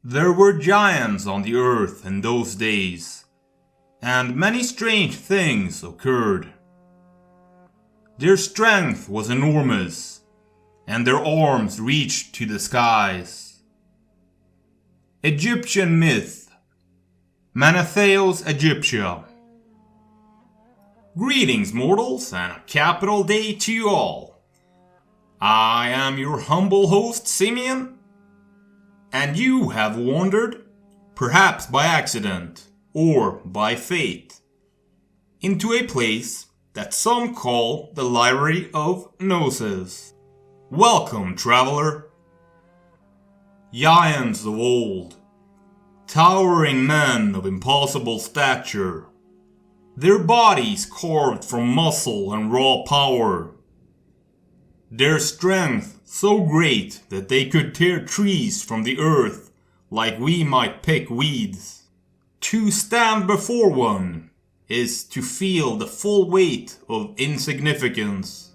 There were giants on the earth in those days, and many strange things occurred. Their strength was enormous, and their arms reached to the skies. Egyptian myth, Manethaeus Egyptia. Greetings, mortals, and a capital day to you all. I am your humble host, Simeon, and you have wandered, perhaps by accident or by fate, into a place that some call the Library of Gnosis. Welcome, traveler. Giants of old, towering men of impossible stature, their bodies carved from muscle and raw power, their strength so great that they could tear trees from the earth like we might pick weeds. To stand before one is to feel the full weight of insignificance.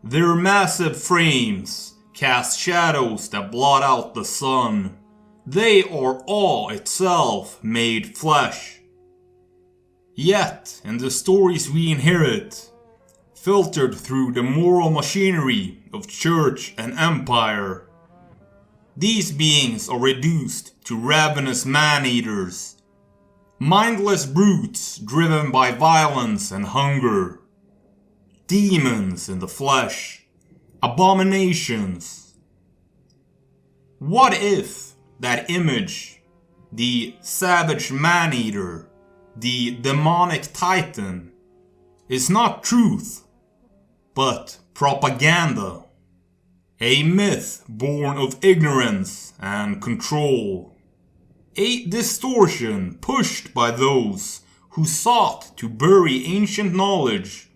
Their massive frames cast shadows that blot out the sun. They are awe itself made flesh. Yet, in the stories we inherit, filtered through the moral machinery of church and empire, these beings are reduced to ravenous man-eaters, mindless brutes driven by violence and hunger, demons in the flesh, abominations. What if that image, the savage man-eater, the demonic titan, is not truth, but propaganda? A myth born of ignorance and control. A distortion pushed by those who sought to bury ancient knowledge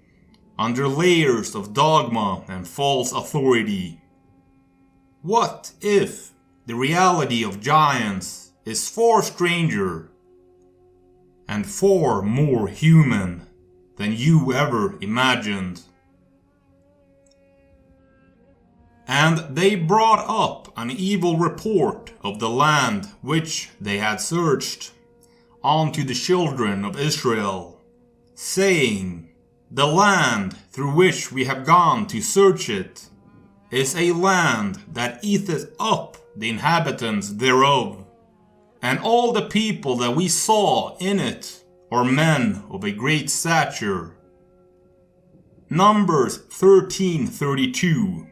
under layers of dogma and false authority. What if the reality of giants is far stranger and far more human than you ever imagined? And they brought up an evil report of the land which they had searched unto the children of Israel, saying, "The land through which we have gone to search it is a land that eateth up the inhabitants thereof, and all the people that we saw in it are men of a great stature." Numbers 13:32.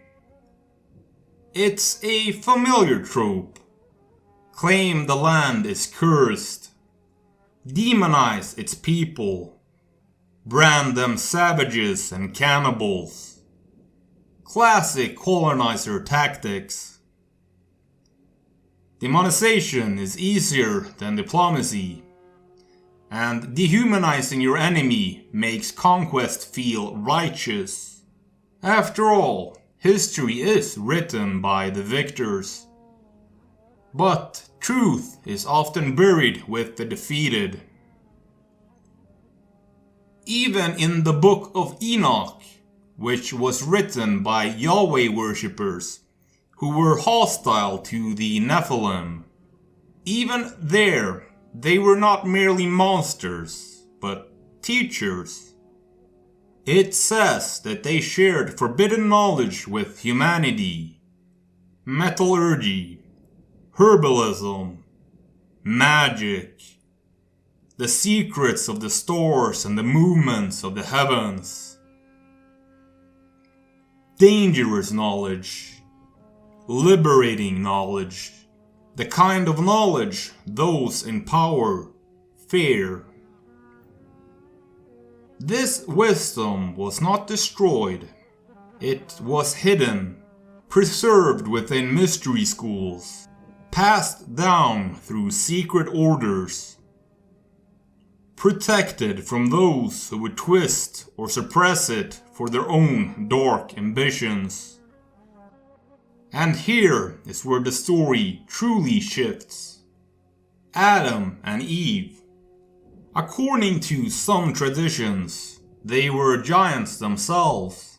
It's a familiar trope. Claim the land is cursed, demonize its people, brand them savages and cannibals. Classic colonizer tactics. Demonization is easier than diplomacy, and dehumanizing your enemy makes conquest feel righteous. After all, history is written by the victors. But truth is often buried with the defeated. Even in the Book of Enoch, which was written by Yahweh worshippers who were hostile to the Nephilim, even there they were not merely monsters, but teachers. It says that they shared forbidden knowledge with humanity, metallurgy, herbalism, magic, the secrets of the stars and the movements of the heavens. Dangerous knowledge, liberating knowledge, the kind of knowledge those in power fear. This wisdom was not destroyed. It was hidden, preserved within mystery schools, passed down through secret orders, protected from those who would twist or suppress it for their own dark ambitions. And here is where the story truly shifts. Adam and Eve. According to some traditions, they were giants themselves,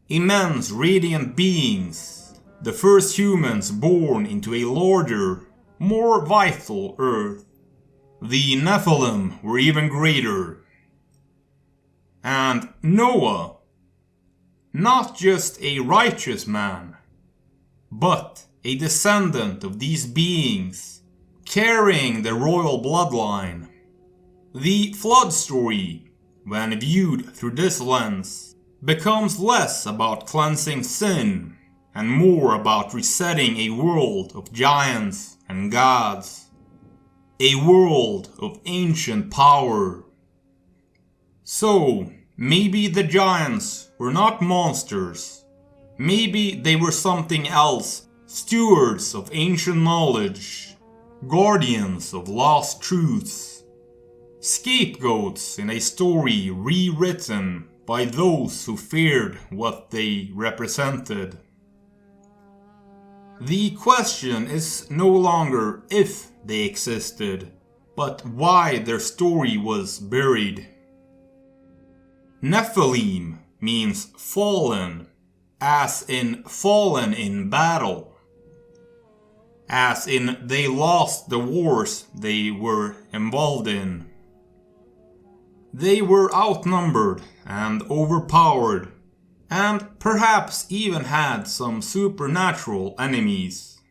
immense radiant beings, the first humans born into a larger, more vital earth. The Nephilim were even greater. And Noah, not just a righteous man, but a descendant of these beings, carrying the royal bloodline. The flood story, when viewed through this lens, becomes less about cleansing sin and more about resetting a world of giants and gods. A world of ancient power. So, maybe the giants were not monsters. Maybe they were something else, stewards of ancient knowledge, guardians of lost truths, scapegoats in a story rewritten by those who feared what they represented. The question is no longer if they existed, but why their story was buried. Nephilim means fallen, as in fallen in battle, as in they lost the wars they were involved in. They were outnumbered and overpowered, and perhaps even had some supernatural enemies.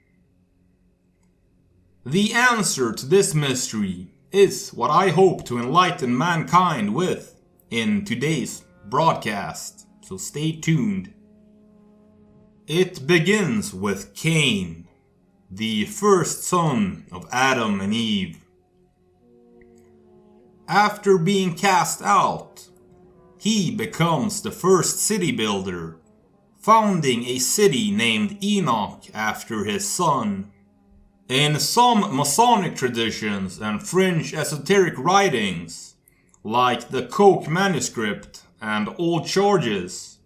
The answer to this mystery is what I hope to enlighten mankind with in today's broadcast, so stay tuned. It begins with Cain, the first son of Adam and Eve. After being cast out, he becomes the first city builder, founding a city named Enoch after his son. In some Masonic traditions and fringe esoteric writings, like the Koch manuscript and Old Charges,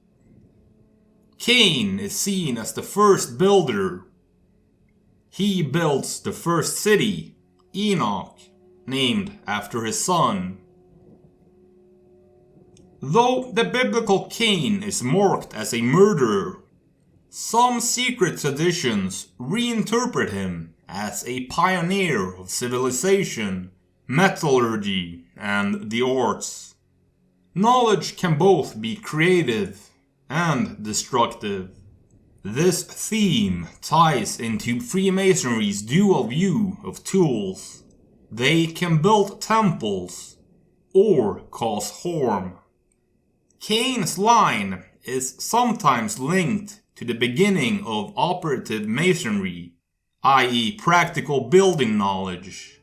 Cain is seen as the first builder. He builds the first city, Enoch, named after his son. Though the biblical Cain is marked as a murderer, some secret traditions reinterpret him as a pioneer of civilization, metallurgy, and the arts. Knowledge can both be creative and destructive. This theme ties into Freemasonry's dual view of tools. They can build temples or cause harm. Cain's line is sometimes linked to the beginning of operative masonry, i.e. practical building knowledge.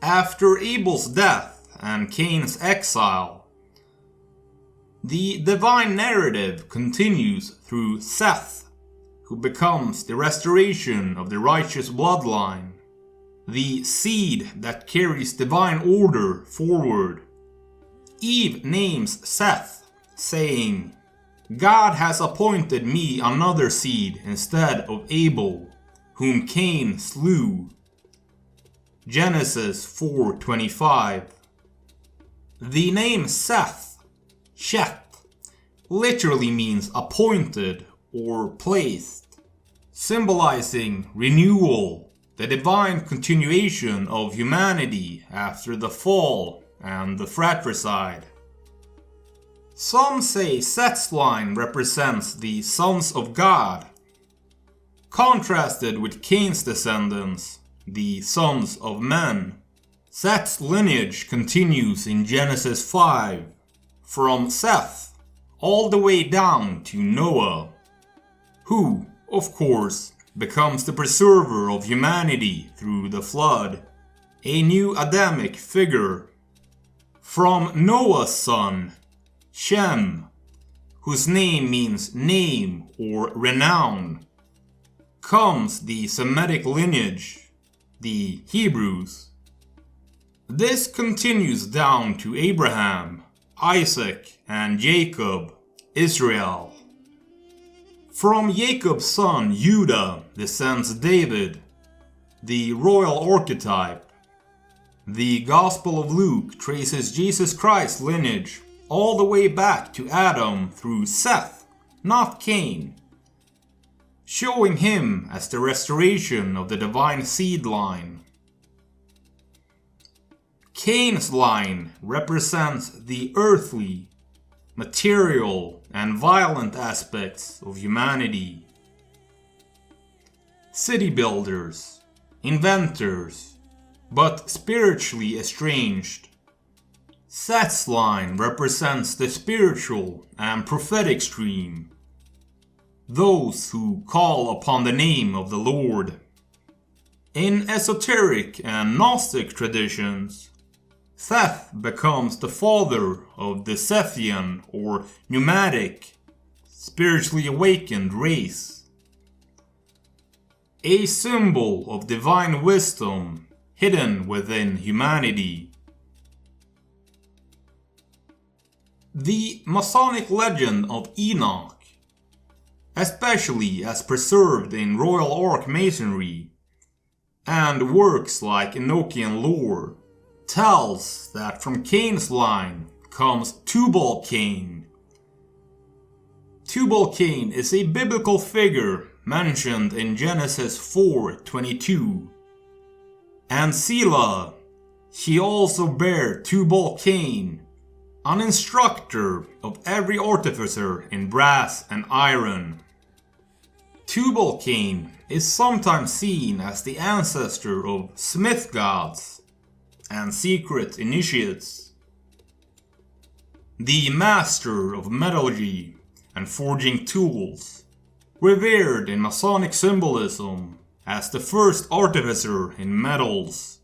After Abel's death and Cain's exile, the divine narrative continues through Seth, who becomes the restoration of the righteous bloodline, the seed that carries divine order forward. Eve names Seth, saying, "God has appointed me another seed instead of Abel, whom Cain slew." Genesis 4:25. The name Seth, Sheth, literally means appointed or placed, symbolizing renewal, the divine continuation of humanity after the fall and the fratricide. Some say Seth's line represents the sons of God, contrasted with Cain's descendants, the sons of men. Seth's lineage continues in Genesis 5, from Seth all the way down to Noah, who, of course, becomes the preserver of humanity through the flood, a new Adamic figure. From Noah's son, Shem, whose name means name or renown, comes the Semitic lineage, the Hebrews. This continues down to Abraham, Isaac, and Jacob, Israel. From Jacob's son Judah descends David, the royal archetype. The Gospel of Luke traces Jesus Christ's lineage all the way back to Adam through Seth, not Cain, showing him as the restoration of the divine seed line. Cain's line represents the earthly, material, and violent aspects of humanity. City builders, inventors, but spiritually estranged. Seth's line represents the spiritual and prophetic stream, those who call upon the name of the Lord. In esoteric and Gnostic traditions, Seth becomes the father of the Sethian or nomadic, spiritually awakened race. A symbol of divine wisdom hidden within humanity. The Masonic legend of Enoch, especially as preserved in Royal Ark Masonry and works like Enochian lore, tells that from Cain's line comes Tubal-Cain. Tubal-Cain is a biblical figure mentioned in Genesis 4:22. And Selah, she also bare Tubal-Cain, an instructor of every artificer in brass and iron. Tubal-Cain is sometimes seen as the ancestor of smith gods and secret initiates, the master of metallurgy and forging tools, revered in Masonic symbolism as the first artificer in metals.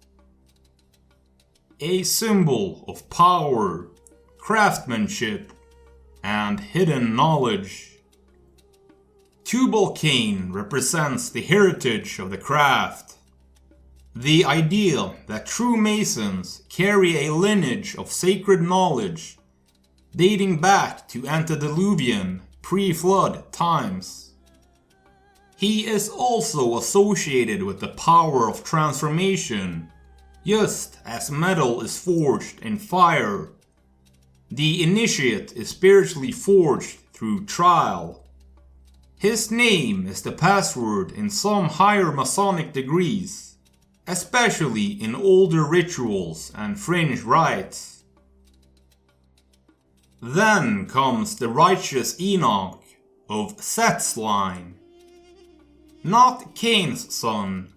A symbol of power, craftsmanship, and hidden knowledge. Tubal-Cain represents the heritage of the craft, the idea that true masons carry a lineage of sacred knowledge dating back to antediluvian, pre-flood times. He is also associated with the power of transformation, just as metal is forged in fire. The initiate is spiritually forged through trial. His name is the password in some higher Masonic degrees, especially in older rituals and fringe rites. Then comes the righteous Enoch of Seth's line. Not Cain's son,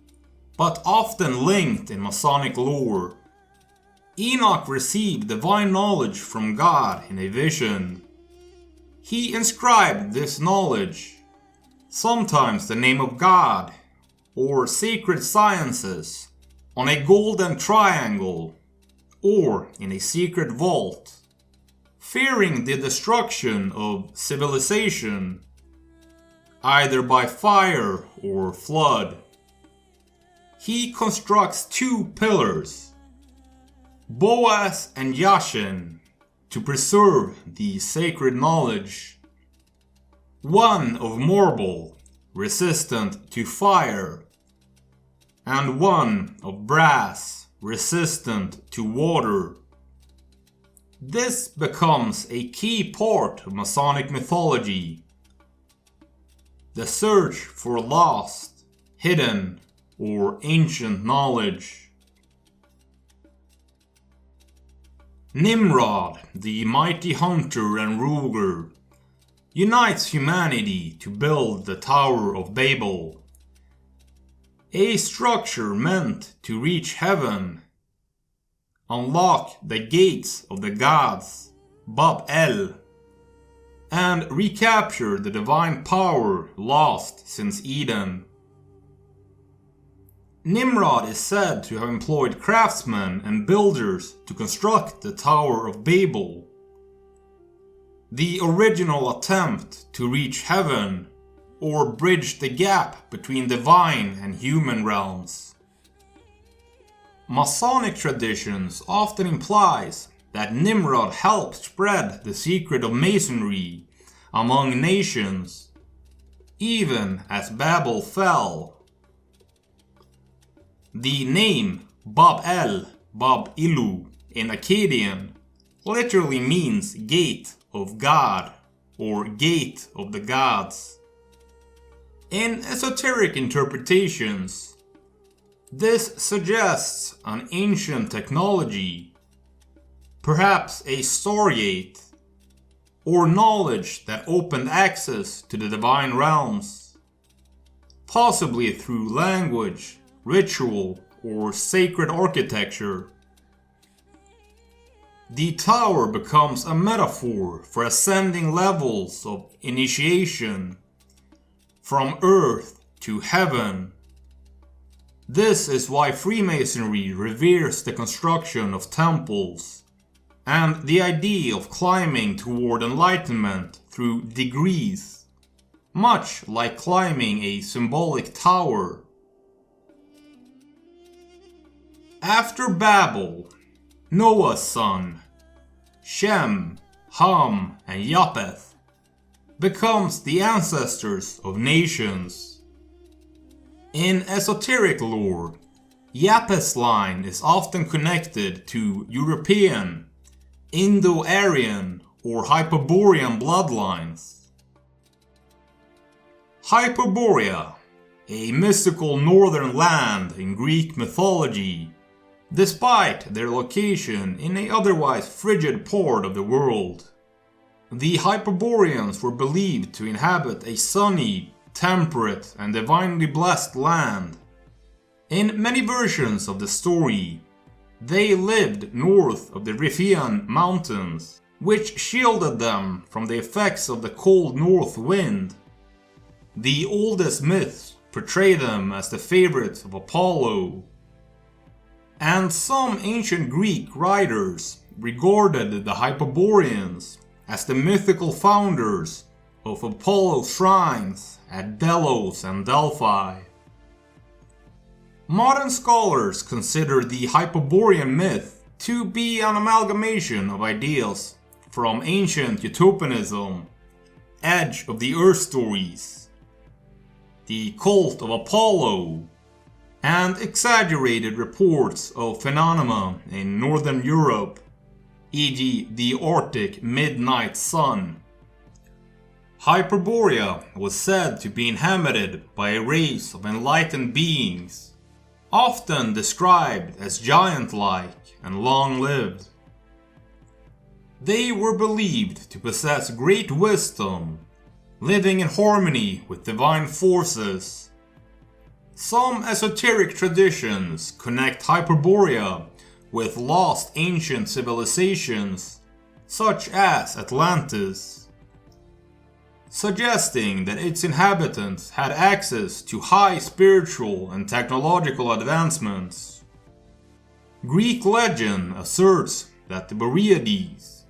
but often linked in Masonic lore. Enoch received divine knowledge from God in a vision. He inscribed this knowledge, sometimes the name of God, or sacred sciences, on a golden triangle, or in a secret vault. Fearing the destruction of civilization, either by fire or flood, he constructs two pillars, Boaz and Yashin, to preserve the sacred knowledge. One of marble, resistant to fire, and one of brass, resistant to water. This becomes a key part of Masonic mythology. The search for lost, hidden, or ancient knowledge. Nimrod, the mighty hunter and ruler, unites humanity to build the Tower of Babel, a structure meant to reach heaven, unlock the gates of the gods, Bab-El, and recapture the divine power lost since Eden. Nimrod is said to have employed craftsmen and builders to construct the Tower of Babel, the original attempt to reach heaven or bridge the gap between divine and human realms. Masonic traditions often implies that Nimrod helped spread the secret of masonry among nations, even as Babel fell. The name Bab-El, Bab-Ilu in Akkadian literally means gate of God or gate of the gods. In esoteric interpretations, this suggests an ancient technology, perhaps a stargate, or knowledge that opened access to the divine realms, possibly through language, ritual, or sacred architecture. The tower becomes a metaphor for ascending levels of initiation from earth to heaven. This is why Freemasonry reveres the construction of temples and the idea of climbing toward enlightenment through degrees, much like climbing a symbolic tower. After Babel, Noah's son, Shem, Ham, and Japheth, becomes the ancestors of nations. In esoteric lore, Japheth's line is often connected to European, Indo-Aryan, or Hyperborean bloodlines. Hyperborea, a mystical northern land in Greek mythology, despite their location in an otherwise frigid part of the world. The Hyperboreans were believed to inhabit a sunny, temperate, and divinely blessed land. In many versions of the story, they lived north of the Riphean mountains, which shielded them from the effects of the cold north wind. The oldest myths portray them as the favorites of Apollo, and some ancient Greek writers regarded the Hyperboreans as the mythical founders of Apollo's shrines at Delos and Delphi. Modern scholars consider the Hyperborean myth to be an amalgamation of ideas from ancient utopianism, Edge of the Earth stories, the cult of Apollo, and exaggerated reports of phenomena in Northern Europe, e.g. the Arctic midnight sun. Hyperborea was said to be inhabited by a race of enlightened beings, often described as giant-like and long-lived. They were believed to possess great wisdom, living in harmony with divine forces. Some esoteric traditions connect Hyperborea with lost ancient civilizations, such as Atlantis, suggesting that its inhabitants had access to high spiritual and technological advancements. Greek legend asserts that the Boreades,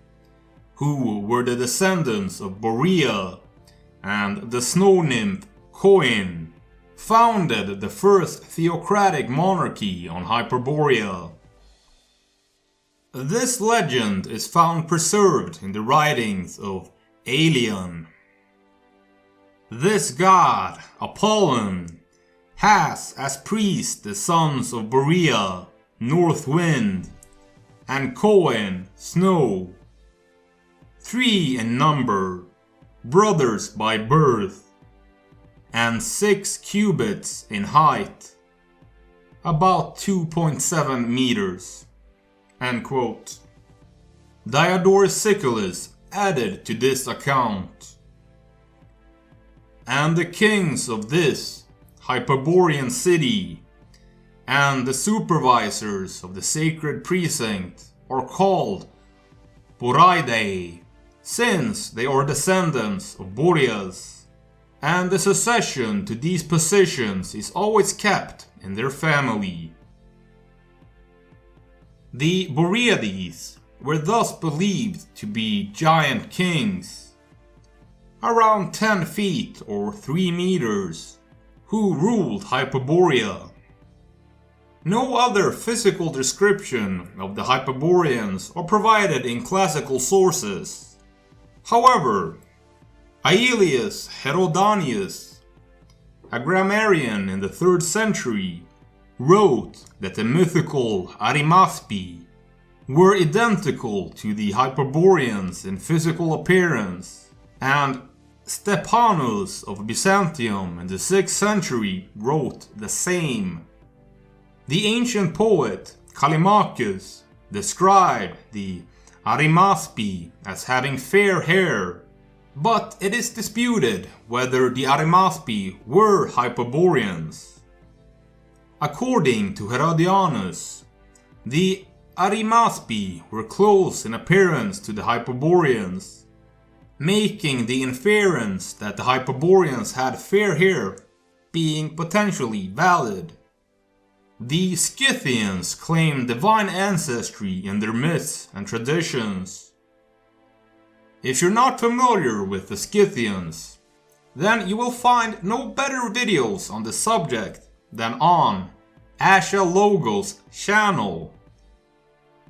who were the descendants of Borea and the snow nymph Coin, founded the first theocratic monarchy on Hyperborea. This legend is found preserved in the writings of Aelian. This god, Apollon, has as priests the sons of Borea, North Wind, and Coin, Snow, 3 in number, brothers by birth, and 6 cubits in height, about 2.7 meters. End quote. Diodorus Siculus added to this account. And the kings of this Hyperborean city and the supervisors of the sacred precinct are called Boreadae, since they are descendants of Boreas, and the succession to these positions is always kept in their family. The Boreades were thus believed to be giant kings, around 10 feet or 3 meters, who ruled Hyperborea. No other physical description of the Hyperboreans are provided in classical sources. However, Aelius Herodanius, a grammarian in the 3rd century, wrote that the mythical Arimaspi were identical to the Hyperboreans in physical appearance, and Stephanus of Byzantium in the 6th century wrote the same. The ancient poet Callimachus described the Arimaspi as having fair hair, but it is disputed whether the Arimaspi were Hyperboreans. According to Herodianus, the Arimaspi were close in appearance to the Hyperboreans, making the inference that the Hyperboreans had fair hair being potentially valid. The Scythians claimed divine ancestry in their myths and traditions. If you're not familiar with the Scythians, then you will find no better videos on the subject than on Asha Logo's channel.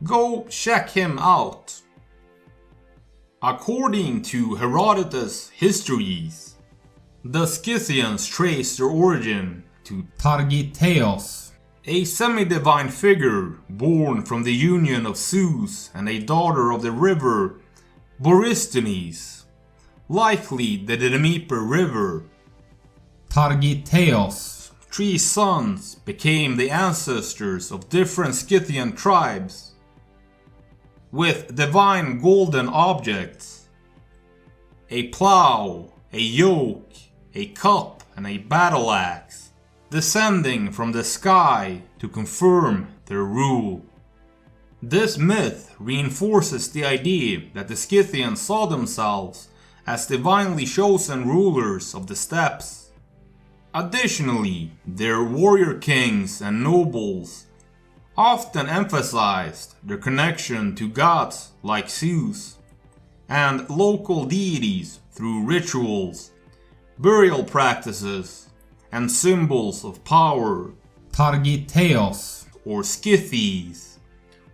Go check him out. According to Herodotus' histories, the Scythians trace their origin to Targiteos, a semi-divine figure born from the union of Zeus and a daughter of the river Borysthenes, likely the Dnieper River. Targiteos' 3 sons became the ancestors of different Scythian tribes, with divine golden objects: a plow, a yoke, a cup, and a battle axe, descending from the sky to confirm their rule. This myth reinforces the idea that the Scythians saw themselves as divinely chosen rulers of the steppes. Additionally, their warrior kings and nobles often emphasized their connection to gods like Zeus and local deities through rituals, burial practices, and symbols of power. Targiteos, or Scythes,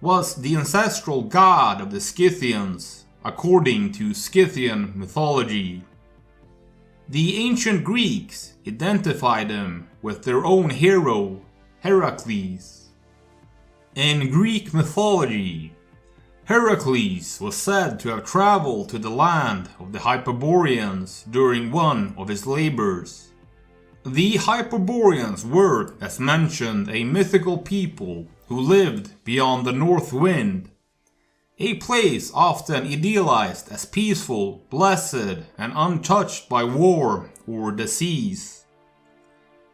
was the ancestral god of the Scythians according to Scythian mythology. The ancient Greeks identified him with their own hero, Heracles. In Greek mythology, Heracles was said to have traveled to the land of the Hyperboreans during one of his labors. The Hyperboreans were, as mentioned, a mythical people who lived beyond the North Wind, a place often idealized as peaceful, blessed, and untouched by war or disease.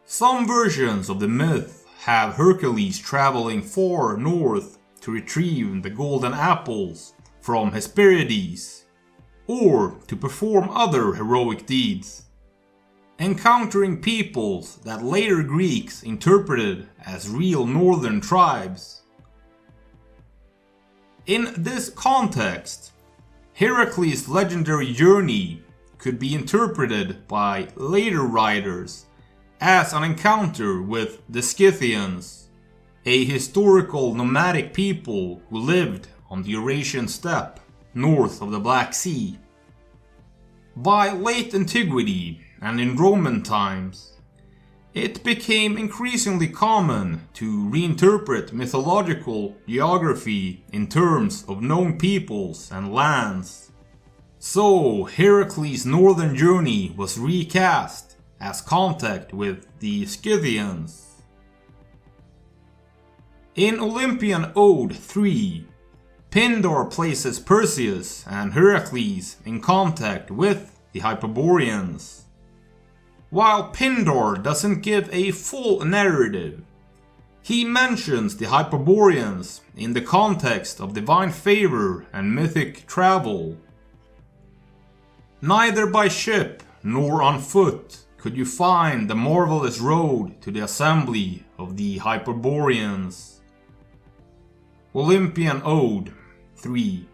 Some versions of the myth have Hercules traveling far north to retrieve the golden apples from Hesperides, or to perform other heroic deeds, encountering peoples that later Greeks interpreted as real northern tribes. In this context, Heracles' legendary journey could be interpreted by later writers as an encounter with the Scythians, a historical nomadic people who lived on the Eurasian steppe north of the Black Sea. By late antiquity and in Roman times, it became increasingly common to reinterpret mythological geography in terms of known peoples and lands. So Heracles' northern journey was recast as contact with the Scythians. In Olympian Ode 3, Pindar places Perseus and Heracles in contact with the Hyperboreans. While Pindar doesn't give a full narrative, he mentions the Hyperboreans in the context of divine favor and mythic travel. Neither by ship nor on foot could you find the marvelous road to the assembly of the Hyperboreans. Olympian Ode 3.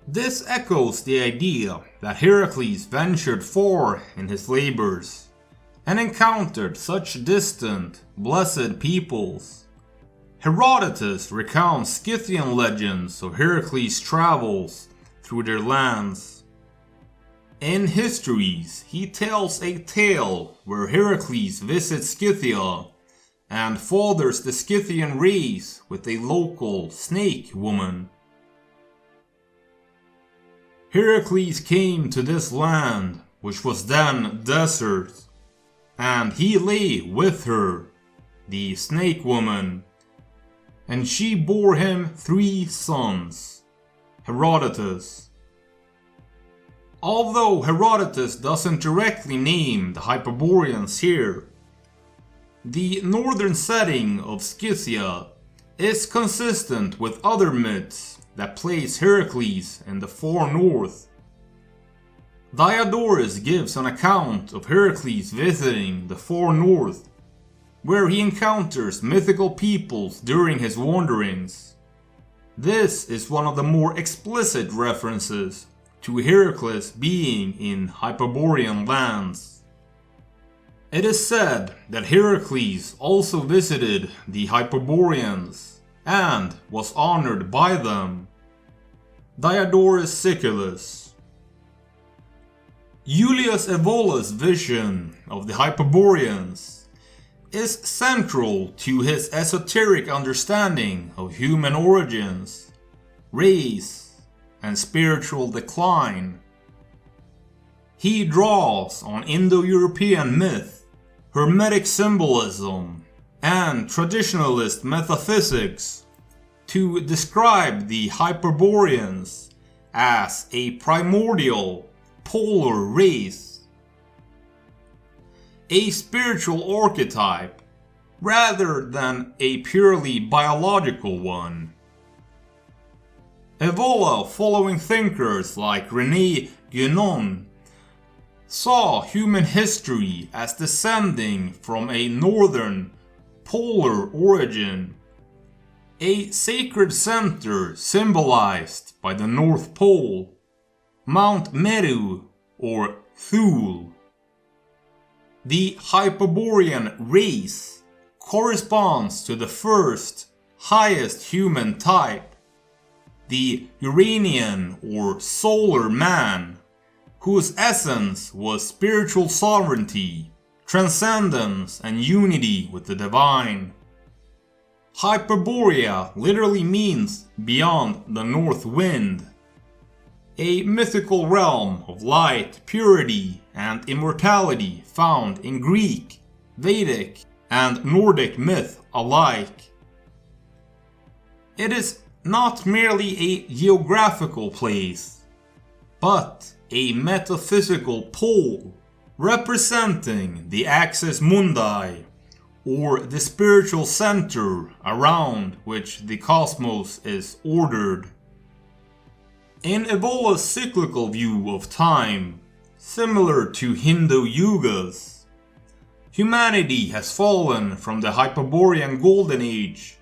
This echoes the idea that Heracles ventured far in his labors and encountered such distant, blessed peoples. Herodotus recounts Scythian legends of Heracles' travels through their lands. In histories, he tells a tale where Heracles visits Scythia and fathers the Scythian race with a local snake woman. Heracles came to this land which was then desert, and he lay with her, the snake woman, and she bore him 3 sons, Herodotus. Although Herodotus doesn't directly name the Hyperboreans here, the northern setting of Scythia is consistent with other myths that place Heracles in the far north. Diodorus gives an account of Heracles visiting the far north, where he encounters mythical peoples during his wanderings. This is one of the more explicit references to Heracles being in Hyperborean lands. It is said that Heracles also visited the Hyperboreans and was honored by them. Diodorus Siculus. Julius Evola's vision of the Hyperboreans is central to his esoteric understanding of human origins, race, and spiritual decline. He draws on Indo-European myth, Hermetic symbolism, and traditionalist metaphysics to describe the Hyperboreans as a primordial, polar race. A spiritual archetype rather than a purely biological one. Evola, following thinkers like René Guénon, saw human history as descending from a northern, polar origin, a sacred center symbolized by the North Pole, Mount Meru or Thule. The Hyperborean race corresponds to the first, highest human type, the Uranian or solar man, whose essence was spiritual sovereignty, transcendence, and unity with the divine. Hyperborea literally means beyond the north wind, a mythical realm of light, purity, and immortality found in Greek, Vedic, and Nordic myth alike. It is not merely a geographical place, but a metaphysical pole representing the axis mundi, or the spiritual center around which the cosmos is ordered. In Evola's cyclical view of time, similar to Hindu yugas, humanity has fallen from the Hyperborean Golden Age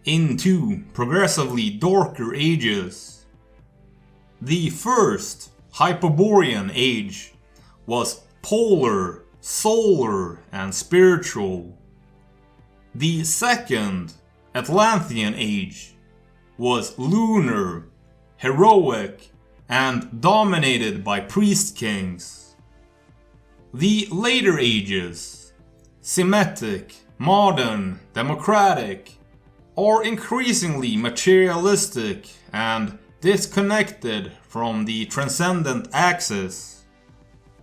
into progressively darker ages. The first Hyperborean age was polar, solar, and spiritual. The second Atlantean age was lunar, heroic, and dominated by priest kings. The later ages, Semitic, modern, democratic, are increasingly materialistic and disconnected from the transcendent axis.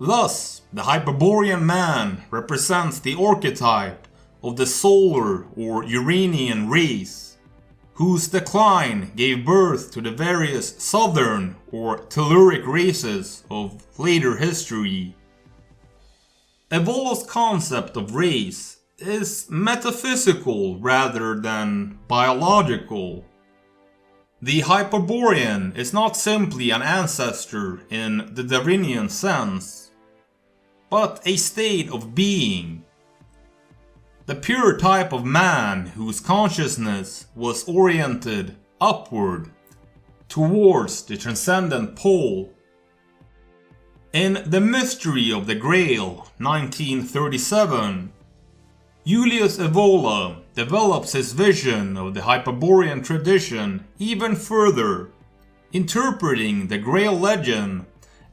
Thus, the Hyperborean man represents the archetype of the solar or Uranian race, whose decline gave birth to the various southern or telluric races of later history. Evola's concept of race is metaphysical rather than biological. The Hyperborean is not simply an ancestor in the Darwinian sense, but a state of being. The pure type of man whose consciousness was oriented upward, towards the transcendent pole. In The Mystery of the Grail, 1937, Julius Evola develops his vision of the Hyperborean tradition even further, interpreting the Grail legend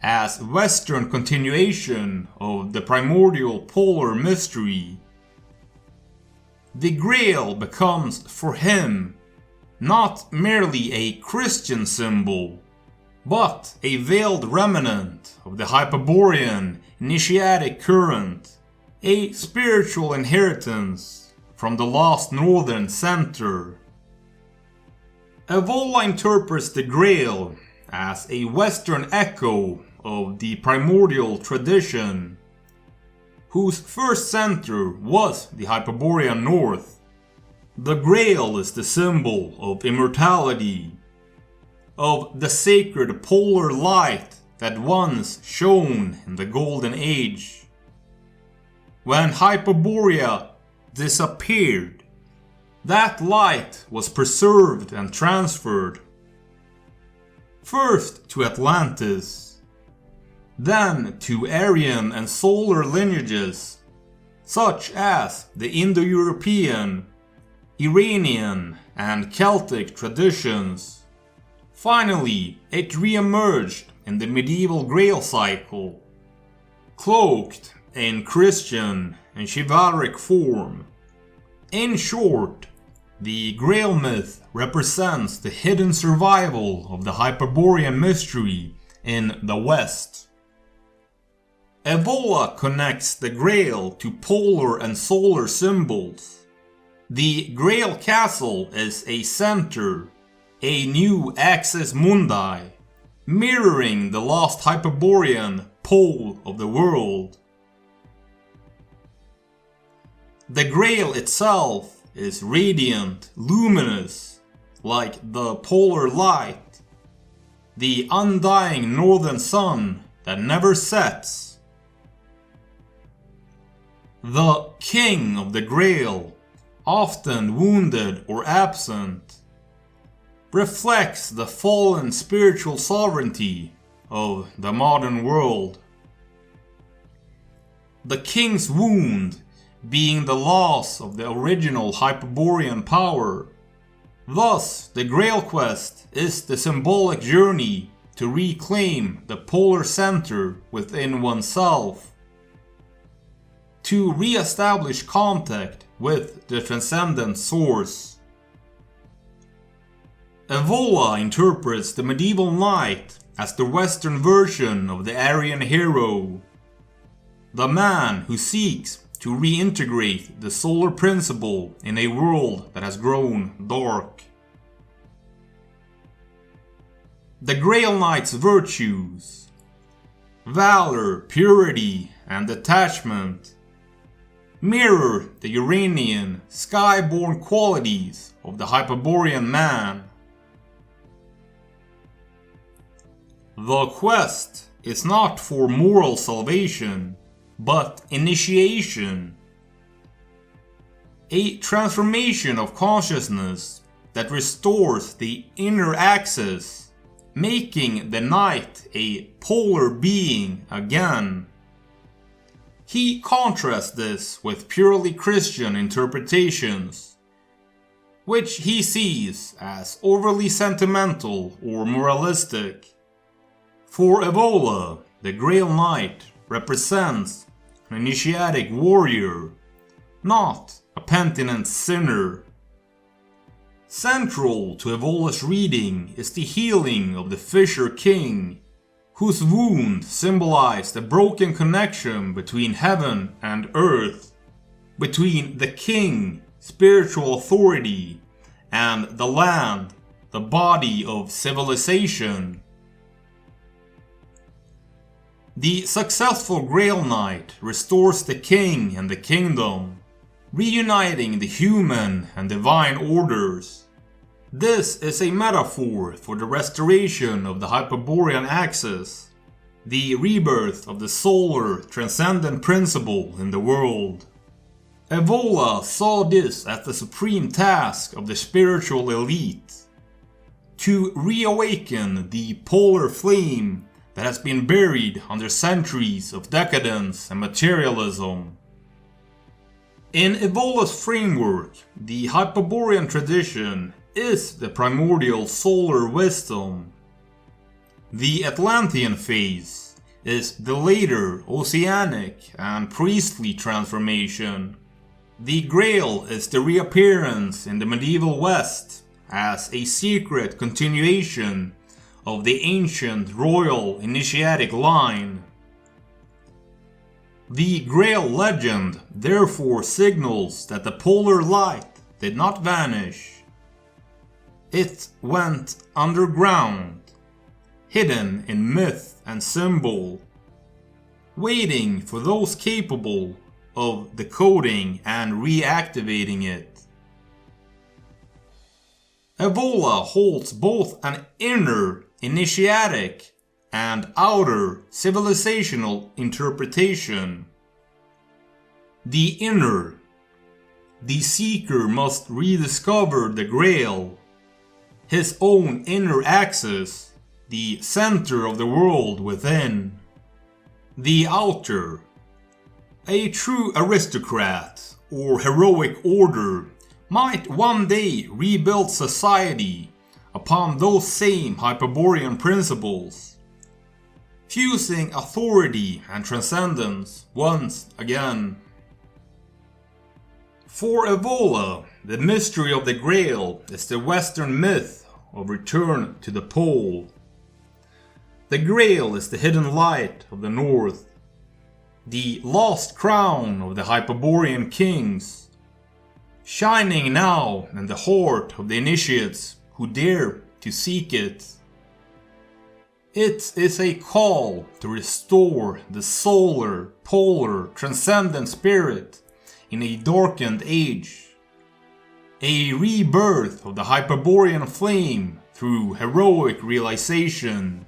as Western continuation of the primordial polar mystery. The Grail becomes for him not merely a Christian symbol, but a veiled remnant of the Hyperborean initiatic current, a spiritual inheritance from the lost northern center. Evola interprets the Grail as a Western echo of the primordial tradition, whose first center was the Hyperborean North. The Grail is the symbol of immortality, of the sacred polar light that once shone in the Golden Age. When Hyperborea disappeared, that light was preserved and transferred, first to Atlantis, then to Aryan and solar lineages such as the Indo-European, Iranian and Celtic traditions. Finally, it re-emerged in the Medieval Grail cycle, cloaked in Christian and chivalric form. In short, the Grail myth represents the hidden survival of the Hyperborean mystery in the West. Evola connects the Grail to polar and solar symbols. The Grail Castle is a center, a new axis mundi, mirroring the lost Hyperborean pole of the world. The Grail itself is radiant, luminous, like the polar light, the undying northern sun that never sets. The King of the Grail, often wounded or absent, reflects the fallen spiritual sovereignty of the modern world. The King's wound being the loss of the original Hyperborean power. Thus, the Grail Quest is the symbolic journey to reclaim the polar center within oneself, to re-establish contact with the transcendent source. Evola interprets the medieval knight as the Western version of the Aryan hero, the man who seeks to reintegrate the solar principle in a world that has grown dark. The Grail Knight's virtues, valor, purity, and detachment, mirror the Uranian, skyborn qualities of the Hyperborean man. The quest is not for moral salvation, but initiation. A transformation of consciousness that restores the inner axis, making the knight a polar being again. He contrasts this with purely Christian interpretations, which he sees as overly sentimental or moralistic. For Evola, the Grail Knight represents an initiatic warrior, not a penitent sinner. Central to Evola's reading is the healing of the Fisher King, whose wound symbolized a broken connection between heaven and earth, between the king, spiritual authority, and the land, the body of civilization. The successful Grail Knight restores the king and the kingdom, reuniting the human and divine orders. This is a metaphor for the restoration of the Hyperborean axis, the rebirth of the solar transcendent principle in the world. Evola saw this as the supreme task of the spiritual elite, to reawaken the polar flame that has been buried under centuries of decadence and materialism. In Evola's framework, the Hyperborean tradition is the primordial solar wisdom. The Atlantean phase is the later oceanic and priestly transformation. The Grail is the reappearance in the medieval West as a secret continuation of the ancient royal initiatic line. The Grail legend therefore signals that the polar light did not vanish. It went underground, hidden in myth and symbol, waiting for those capable of decoding and reactivating it. Evola holds both an inner initiatic and outer civilizational interpretation. The inner: the seeker must rediscover the Grail, his own inner axis, the center of the world within. The outer: a true aristocrat or heroic order might one day rebuild society upon those same Hyperborean principles, fusing authority and transcendence once again. For Evola, the mystery of the Grail is the Western myth of return to the pole. The Grail is the hidden light of the North, the lost crown of the Hyperborean kings, shining now in the heart of the initiates who dare to seek it. It is a call to restore the solar, polar, transcendent spirit in a darkened age, a rebirth of the Hyperborean flame through heroic realization.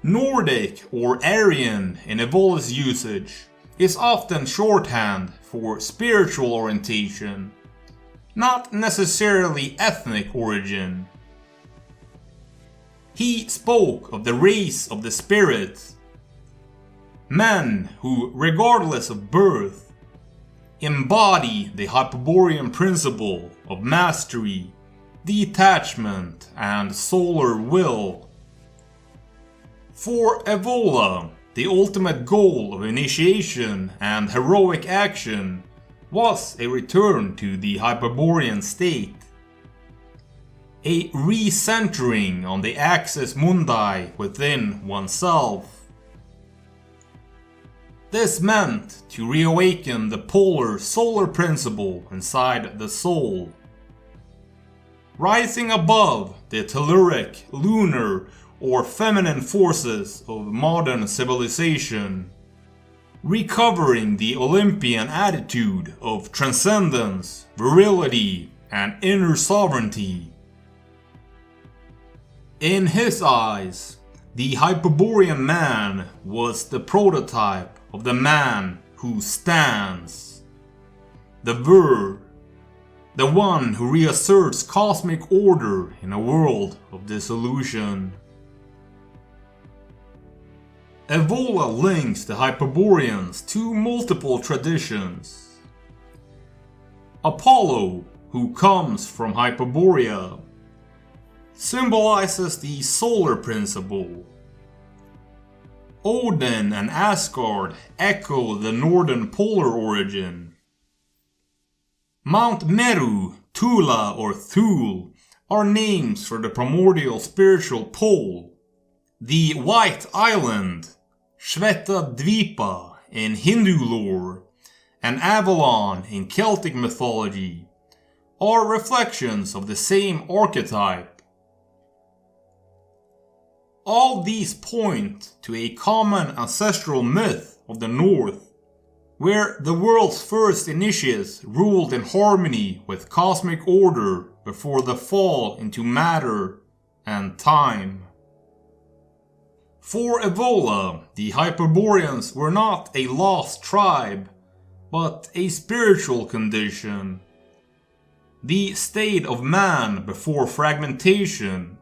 Nordic or Aryan in Evola's usage is often shorthand for spiritual orientation, not necessarily ethnic origin. He spoke of the race of the spirit, men who, regardless of birth, embody the Hyperborean principle of mastery, detachment, and solar will. For Evola, the ultimate goal of initiation and heroic action was a return to the Hyperborean state, a recentering on the axis mundi within oneself. This meant to reawaken the polar solar principle inside the soul, rising above the telluric, lunar, or feminine forces of modern civilization, recovering the Olympian attitude of transcendence, virility, and inner sovereignty. In his eyes, the Hyperborean man was the prototype of the man who stands, the Ver, the one who reasserts cosmic order in a world of dissolution. Evola links the Hyperboreans to multiple traditions. Apollo, who comes from Hyperborea, symbolizes the solar principle. Odin and Asgard echo the northern polar origin. Mount Meru, Tula or Thule are names for the primordial spiritual pole. The White Island, Shveta Dvipa in Hindu lore, and Avalon in Celtic mythology are reflections of the same archetype. All these point to a common ancestral myth of the North, where the world's first initiates ruled in harmony with cosmic order before the fall into matter and time. For Evola, the Hyperboreans were not a lost tribe, but a spiritual condition. The state of man before fragmentation,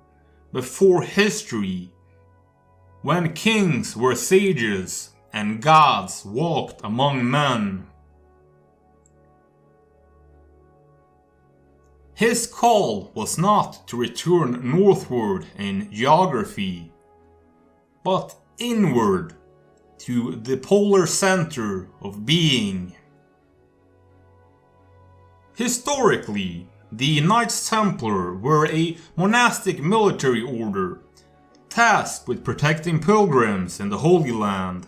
before history, when kings were sages and gods walked among men. His call was not to return northward in geography, but inward to the polar center of being. Historically, the Knights Templar were a monastic military order tasked with protecting pilgrims in the Holy Land.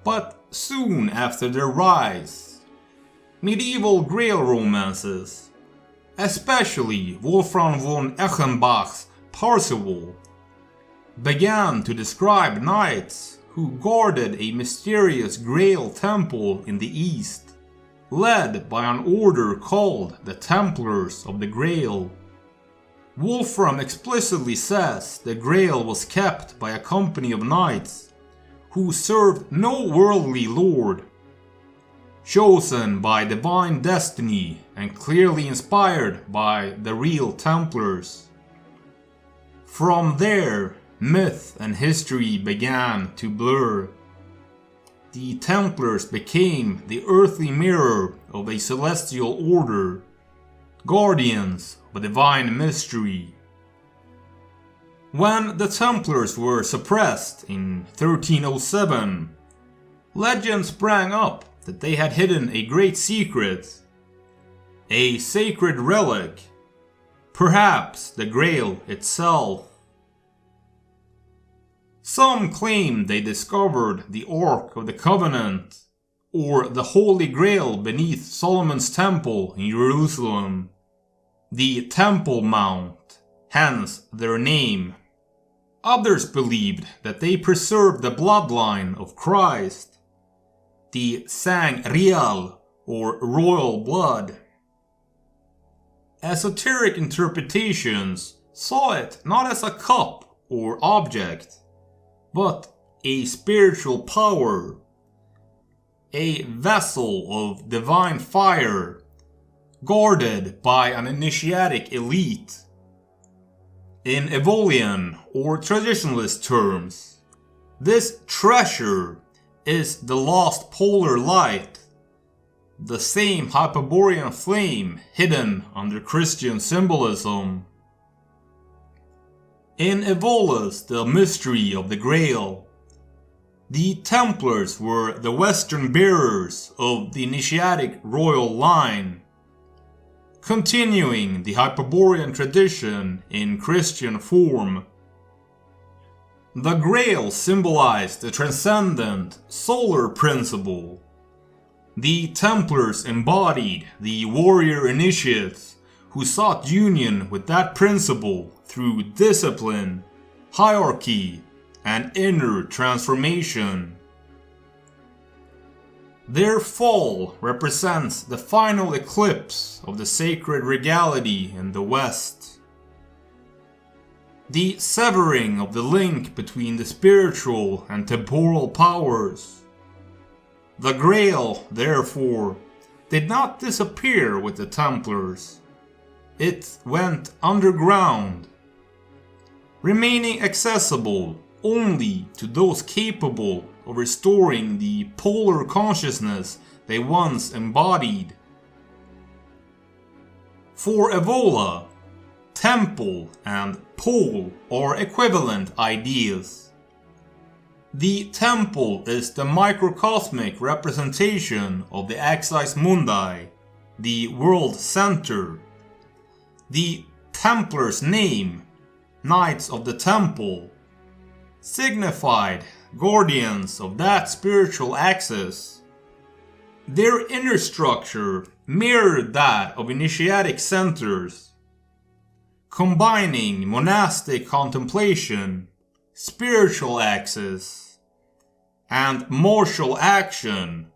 But soon after their rise, medieval Grail romances, especially Wolfram von Eschenbach's Parzival, began to describe knights who guarded a mysterious Grail temple in the east, led by an order called the Templars of the Grail. Wolfram explicitly says the Grail was kept by a company of knights who served no worldly lord, chosen by divine destiny and clearly inspired by the real Templars. From there, myth and history began to blur. The Templars became the earthly mirror of a celestial order, guardians of a divine mystery. When the Templars were suppressed in 1307, legend sprang up that they had hidden a great secret, a sacred relic, perhaps the Grail itself. Some claim they discovered the Ark of the Covenant, or the Holy Grail beneath Solomon's Temple in Jerusalem, the Temple Mount, hence their name. Others believed that they preserved the bloodline of Christ, the sang real, or royal blood. Esoteric interpretations saw it not as a cup or object, but a spiritual power, a vessel of divine fire, guarded by an initiatic elite. In Evolian or traditionalist terms, this treasure is the lost polar light, the same Hyperborean flame hidden under Christian symbolism. In Evolus, the mystery of the Grail, the Templars were the Western bearers of the initiatic royal line, continuing the Hyperborean tradition in Christian form. The Grail symbolized the transcendent solar principle. The Templars embodied the warrior initiates who sought union with that principle through discipline, hierarchy, and inner transformation. Their fall represents the final eclipse of the sacred regality in the West. The severing of the link between the spiritual and temporal powers. The Grail, therefore, did not disappear with the Templars. It went underground, remaining accessible only to those capable of restoring the polar consciousness they once embodied. For Evola, temple and pole are equivalent ideas. The temple is the microcosmic representation of the Axis Mundi, the world center. The Templars' name, Knights of the Temple, signified guardians of that spiritual axis. Their inner structure mirrored that of initiatic centers, combining monastic contemplation, spiritual axis, and martial action,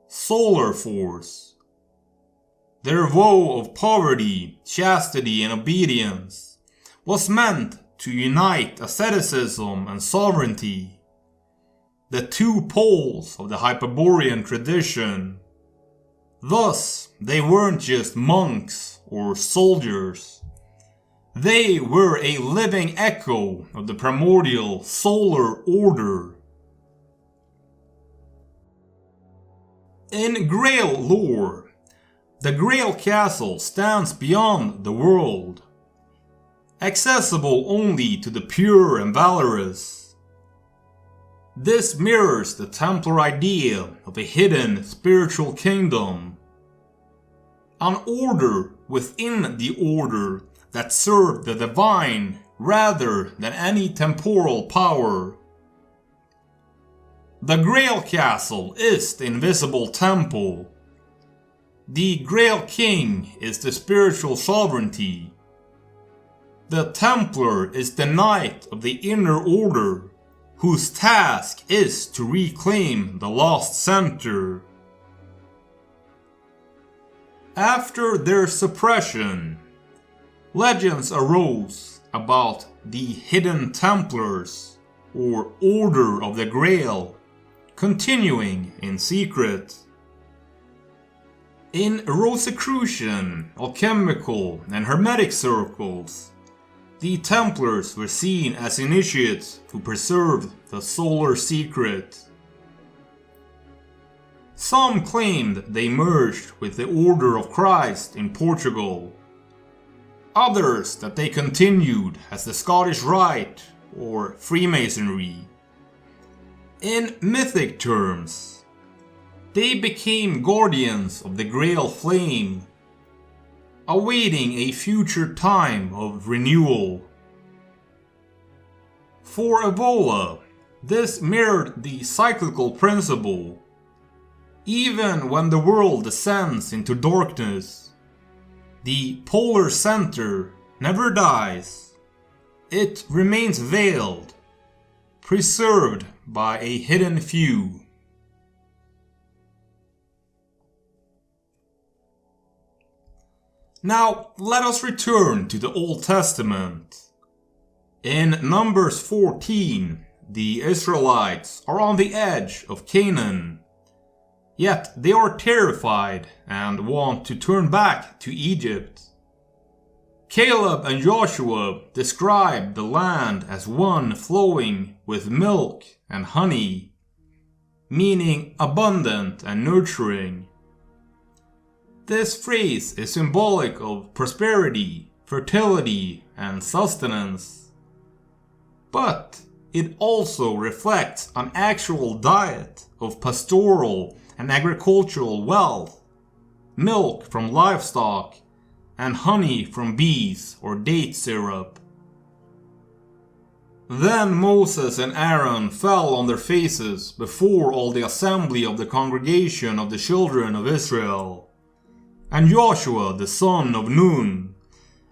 solar force. Their vow of poverty, chastity, and obedience was meant to unite asceticism and sovereignty, the two poles of the Hyperborean tradition. Thus, they weren't just monks or soldiers. They were a living echo of the primordial solar order. In Grail lore, the Grail Castle stands beyond the world, accessible only to the pure and valorous. This mirrors the Templar idea of a hidden spiritual kingdom, an order within the order that served the divine rather than any temporal power. The Grail Castle is the invisible temple. The Grail King is the spiritual sovereignty. The Templar is the Knight of the Inner Order, whose task is to reclaim the lost center. After their suppression, legends arose about the Hidden Templars, or Order of the Grail, continuing in secret. In Rosicrucian, alchemical, and hermetic circles, the Templars were seen as initiates who preserved the solar secret. Some claimed they merged with the Order of Christ in Portugal. Others that they continued as the Scottish Rite or Freemasonry. In mythic terms, they became guardians of the Grail Flame, awaiting a future time of renewal. For Evola, this mirrored the cyclical principle. Even when the world descends into darkness, the polar center never dies. It remains veiled, preserved by a hidden few. Now let us return to the Old Testament. In Numbers 14, the Israelites are on the edge of Canaan. Yet they are terrified and want to turn back to Egypt. Caleb and Joshua describe the land as one flowing with milk and honey, meaning abundant and nurturing. This phrase is symbolic of prosperity, fertility, and sustenance. But it also reflects an actual diet of pastoral and agricultural wealth, milk from livestock, and honey from bees or date syrup. Then Moses and Aaron fell on their faces before all the assembly of the congregation of the children of Israel. And Joshua the son of Nun,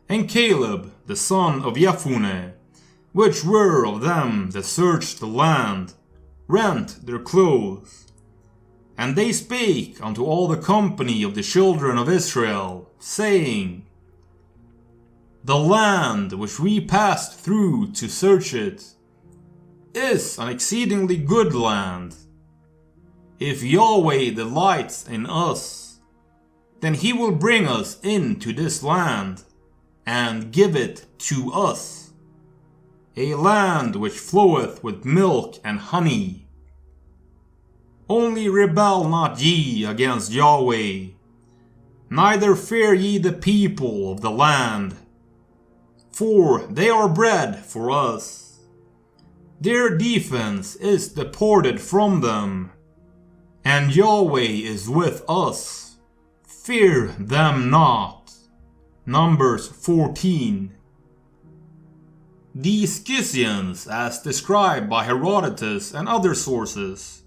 and Caleb the son of Jephunneh, which were of them that searched the land, rent their clothes. And they spake unto all the company of the children of Israel, saying, The land which we passed through to search it is an exceedingly good land. If Yahweh delights in us, then he will bring us into this land, and give it to us, a land which floweth with milk and honey. Only rebel not ye against Yahweh, neither fear ye the people of the land, for they are bread for us. Their defense is departed from them, and Yahweh is with us. Fear them not. Numbers 14. The Scythians, as described by Herodotus and other sources,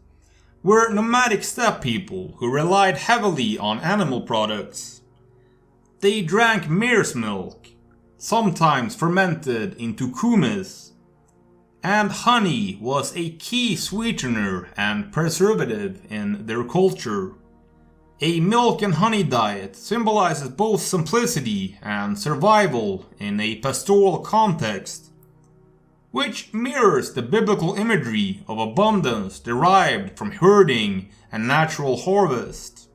were nomadic steppe people who relied heavily on animal products. They drank mare's milk, sometimes fermented into kumis, and honey was a key sweetener and preservative in their culture. A milk and honey diet symbolizes both simplicity and survival in a pastoral context, which mirrors the biblical imagery of abundance derived from herding and natural harvest.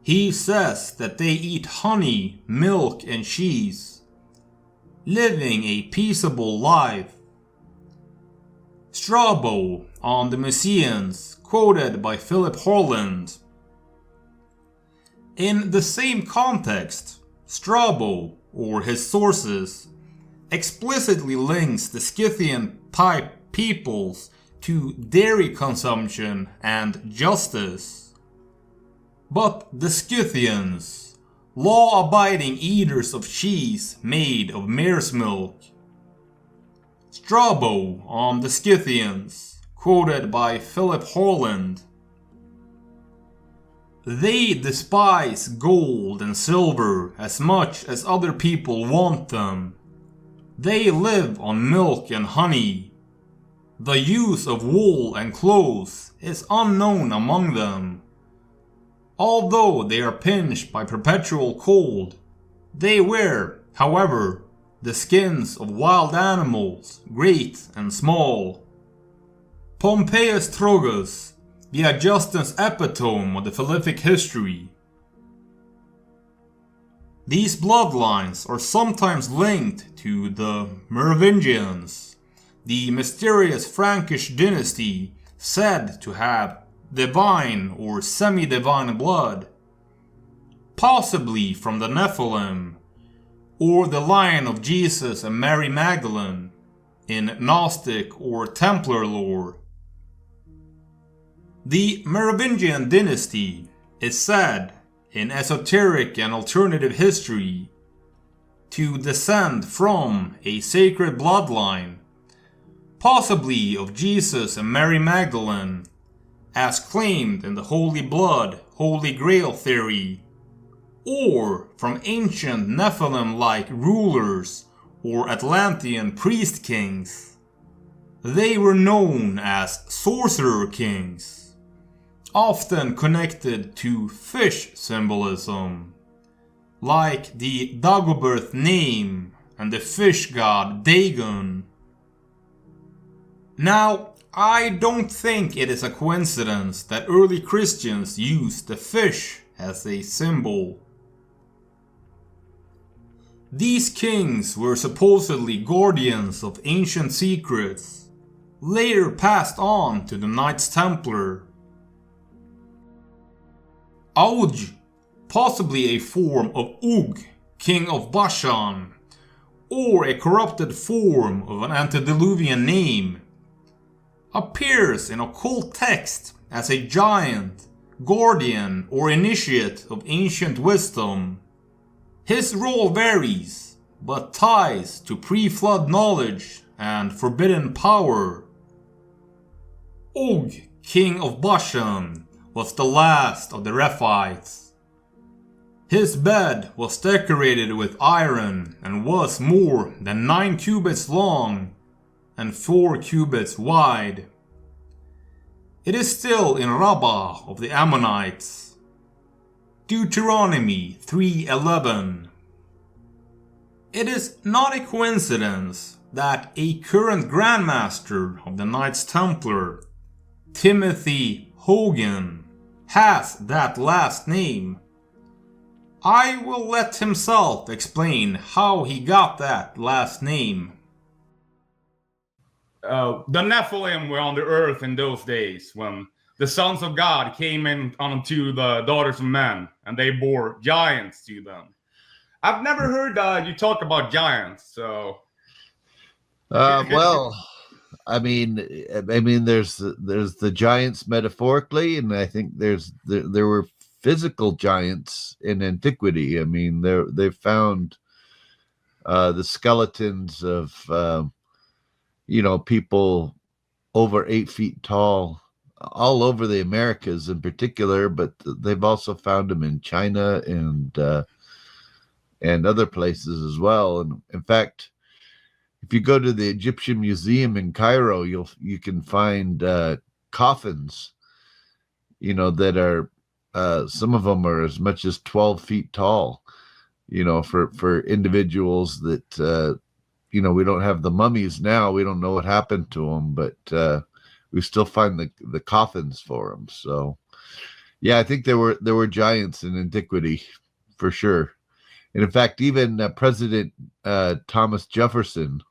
He says that they eat honey, milk, and cheese, living a peaceable life. Strabo on the Mysians, quoted by Philip Harland. In the same context, Strabo, or his sources, explicitly links the Scythian-type peoples to dairy consumption and justice. But the Scythians, law-abiding eaters of cheese made of mare's milk, Strabo on the Scythians, quoted by Philip Holland. They despise gold and silver as much as other people want them. They live on milk and honey. The use of wool and clothes is unknown among them. Although they are pinched by perpetual cold, they wear, however, the skins of wild animals, great and small. Pompeius Trogus, the adjustant's epitome of the Philippic history. These bloodlines are sometimes linked to the Merovingians, the mysterious Frankish dynasty said to have divine or semi-divine blood, possibly from the Nephilim, or the line of Jesus and Mary Magdalene in Gnostic or Templar lore. The Merovingian dynasty is said, in esoteric and alternative history, to descend from a sacred bloodline, possibly of Jesus and Mary Magdalene, as claimed in the Holy Blood, Holy Grail theory, or from ancient Nephilim-like rulers or Atlantean priest-kings. They were known as Sorcerer-Kings, often connected to fish symbolism, like the Dagobert name and the fish god Dagon. Now, I don't think it is a coincidence that early Christians used the fish as a symbol. These kings were supposedly guardians of ancient secrets, later passed on to the Knights Templar. Auj, possibly a form of Ug, king of Bashan, or a corrupted form of an antediluvian name, appears in occult text as a giant, guardian, or initiate of ancient wisdom. His role varies, but ties to pre-flood knowledge and forbidden power. Og, king of Bashan, was the last of the Rephites. His bed was decorated with iron and was more than 9 cubits long and 4 cubits wide. It is still in Rabbah of the Ammonites. Deuteronomy 3:11. It is not a coincidence that a current Grandmaster of the Knights Templar, Timothy Hogan, has that last name. I will let himself explain how he got that last name. The Nephilim were on the earth in those days when the sons of God came in unto the daughters of men, and they bore giants to them. I've never heard you talk about giants, so. Well, I mean, there's the giants metaphorically, and I think there were physical giants in antiquity. I mean, they found the skeletons of people over 8 feet tall all over the Americas in particular, but they've also found them in China and other places as well. And in fact, if you go to the Egyptian Museum in Cairo, you can find coffins, that are some of them are as much as 12 feet tall, for individuals that we don't have the mummies now. We don't know what happened to them, but we still find the coffins for them. So yeah, I think there were giants in antiquity for sure. And in fact, even President Thomas Jefferson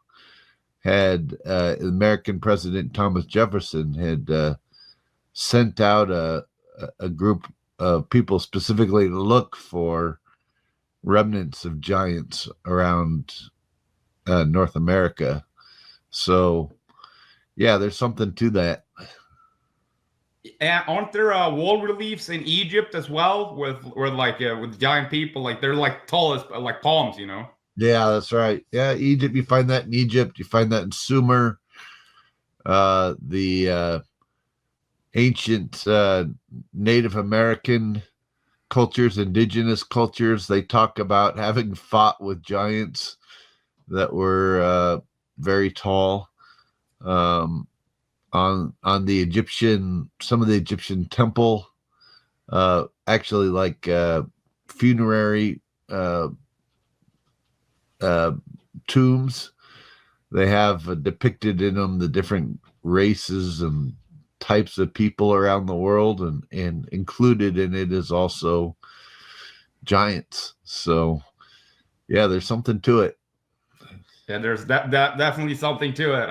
had American President Thomas Jefferson had sent out a group of people specifically to look for remnants of giants around North America. So yeah, there's something to that. And aren't there wall reliefs in Egypt as well with giant people, like they're like tall as like palms, Yeah, that's right. Yeah, Egypt. You find that in Egypt. You find that in Sumer. The ancient Native American cultures, indigenous cultures, they talk about having fought with giants that were very tall. On the Egyptian, some of the Egyptian temple, actually like funerary tombs. They have depicted in them the different races and types of people around the world, and included in it is also giants. So yeah, there's something to it. Yeah, there's that definitely something to it.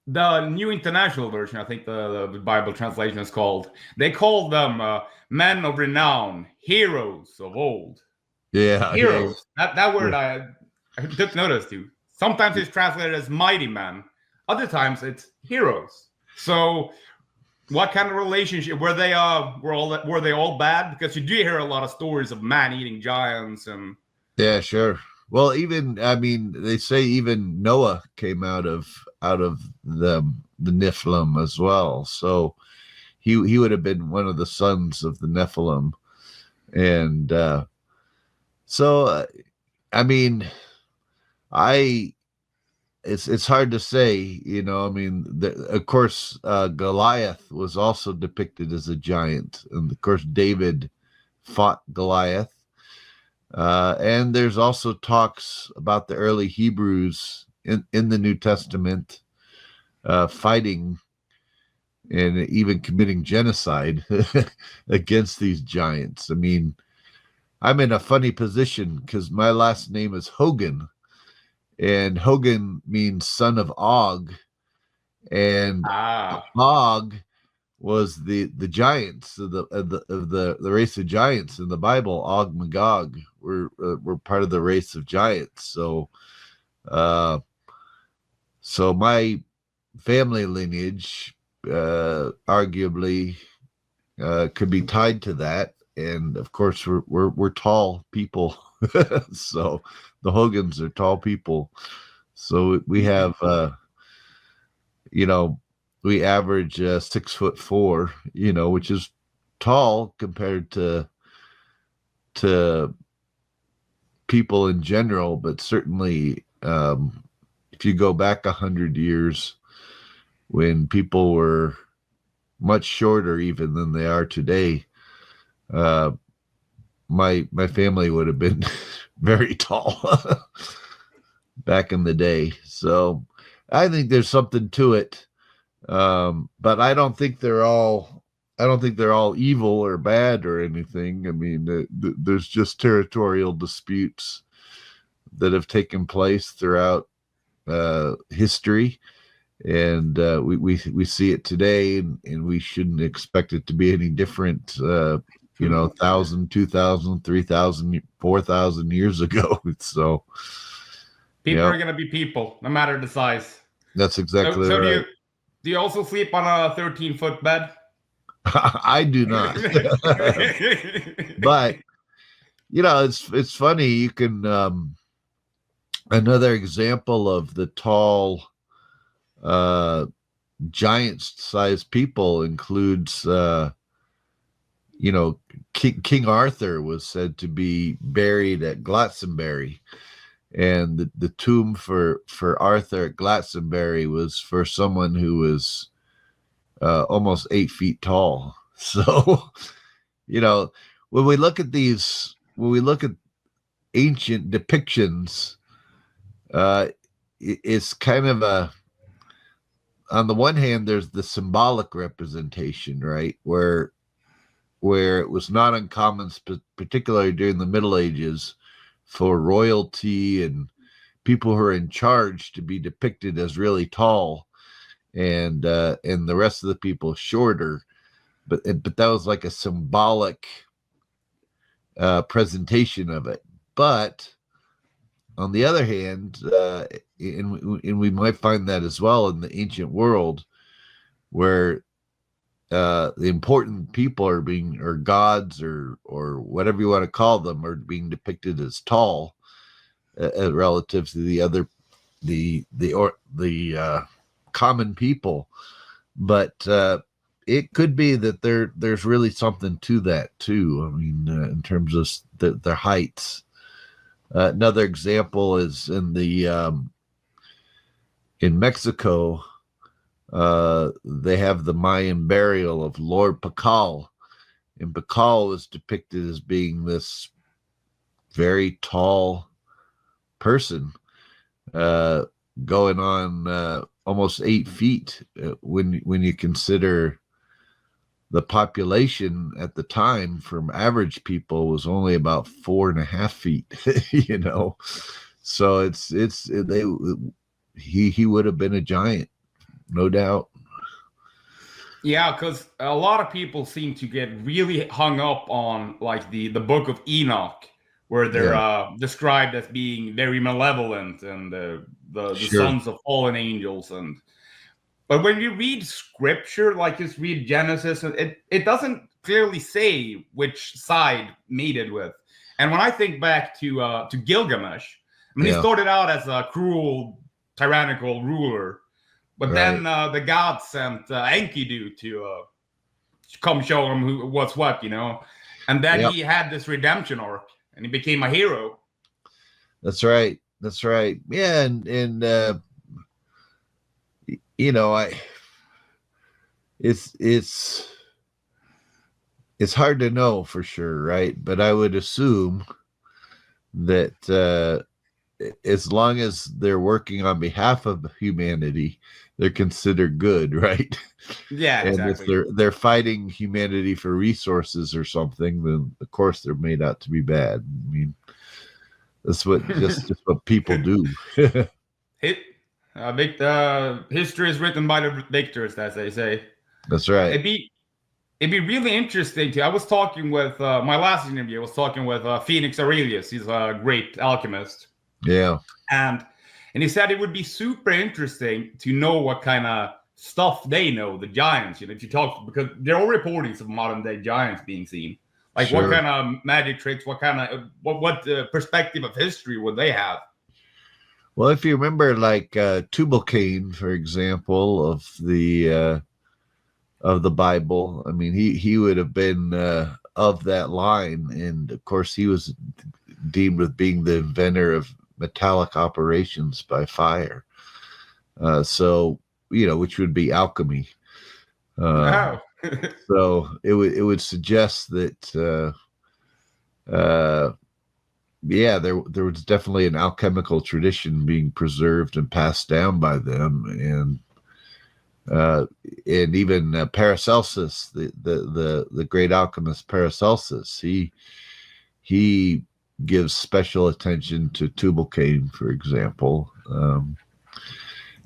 The New International Version, I think the Bible translation is called. They call them men of renown, heroes of old. Yeah, Heroes. That word yeah. I took notice to. Sometimes it's translated as mighty men. Other times it's heroes. So what kind of relationship were they? Were they all bad? Because you do hear a lot of stories of man-eating giants and. Yeah, sure. Well, even I mean, they say even Noah came out of the Nephilim as well. So he would have been one of the sons of the Nephilim, and so I mean, I it's hard to say, I mean, of course, Goliath was also depicted as a giant, and of course, David fought Goliath. And there's also talks about the early Hebrews in the New Testament fighting and even committing genocide against these giants. I mean, I'm in a funny position because my last name is Hogan, and Hogan means son of Og, and Og was the giants of the race of giants in the Bible. Og, Magog were part of the race of giants. So my family lineage arguably could be tied to that, and of course we're tall people. So the Hogans are tall people. So we have we average 6'4", which is tall compared to people in general, but certainly if you go back 100 years when people were much shorter even than they are today, my family would have been very tall back in the day. So I think there's something to it. But I don't think they're all evil or bad or anything. I mean, there's just territorial disputes that have taken place throughout history, and we see it today, and we shouldn't expect it to be any different. 1,000, 2,000, 3,000, 4,000 years ago. So people are gonna be people, no matter the size. That's exactly right. Do you also sleep on a 13-foot bed? I do not. But it's funny. You can another example of the tall giant-sized people includes King Arthur was said to be buried at Glastonbury, and the tomb for Arthur at Glastonbury was for someone who was almost 8 feet tall. So, when we look at ancient depictions, it's kind of on the one hand, there's the symbolic representation, right? Where it was not uncommon, particularly during the Middle Ages, for royalty and people who are in charge to be depicted as really tall, and the rest of the people shorter. But that was like a symbolic presentation of it. But on the other hand, and we might find that as well in the ancient world, where the important people are being, or gods, or whatever you want to call them, are being depicted as tall relative to the common people. But it could be that there's really something to that too. I mean, in terms of their heights. Another example is in Mexico. They have the Mayan burial of Lord Pakal, and Pakal is depicted as being this very tall person, going on almost 8 feet. When you consider the population at the time from average people was only about 4.5 feet, you know. So he would have been a giant, no doubt. Yeah, because a lot of people seem to get really hung up on like the Book of Enoch, where they're described as being very malevolent and the Sure. sons of fallen angels. But when you read scripture, like just read Genesis, it doesn't clearly say which side mated with. And when I think back to Gilgamesh, I mean, he started out as a cruel, tyrannical ruler, but then the gods sent Enkidu to come show him what's what, you know. And then he had this redemption arc, and he became a hero. That's right. That's right. Yeah, and you know, it's hard to know for sure, right? But I would assume that as long as they're working on behalf of humanity, they're considered good, right? Yeah, exactly. And if they're fighting humanity for resources or something, then of course they're made out to be bad. I mean, that's what just what people do. History is written by the victors, as they say. That's right. It'd be really interesting to. I was talking with my last interview. I was talking with Phoenix Aurelius. He's a great alchemist. Yeah. And he said it would be super interesting to know what kind of stuff they know, the giants. You know, if you talk, because there are reportings of modern day giants being seen. Like what kind of magic tricks, what kind of what perspective of history would they have? Well, if you remember, like Tubal-Cain, for example, of the Bible, I mean, he would have been of that line, and of course, he was deemed with being the inventor of metallic operations by fire. So, you know, which would be alchemy. So it would suggest that there was definitely an alchemical tradition being preserved and passed down by them, and even Paracelsus, the great alchemist Paracelsus, he gives special attention to Tubal-Cain, for example,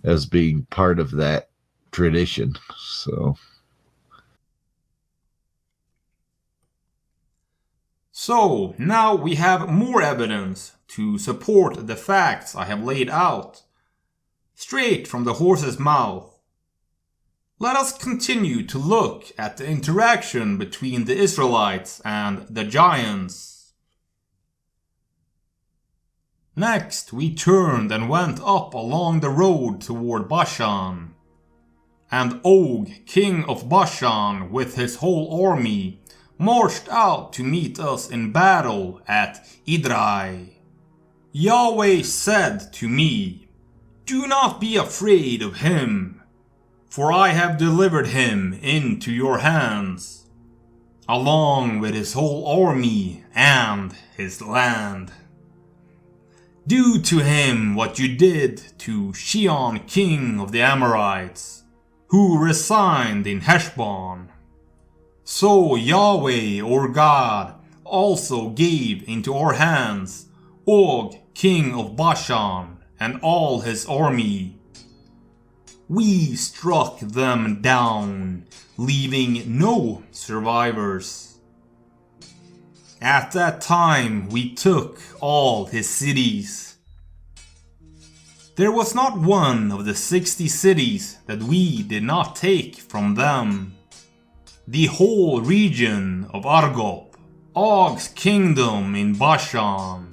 as being part of that tradition. So now we have more evidence to support the facts I have laid out, straight from the horse's mouth. Let us continue to look at the interaction between the Israelites and the giants. Next, we turned and went up along the road toward Bashan. And Og, king of Bashan, with his whole army, marched out to meet us in battle at Idrai. Yahweh said to me, "Do not be afraid of him, for I have delivered him into your hands, along with his whole army and his land. Do to him what you did to Sihon, king of the Amorites, who resigned in Heshbon." So Yahweh, our God, also gave into our hands Og, king of Bashan, and all his army. We struck them down, leaving no survivors. At that time we took all his cities. There was not one of the 60 cities that we did not take from them. the whole region of Argop, Og's kingdom in Bashan.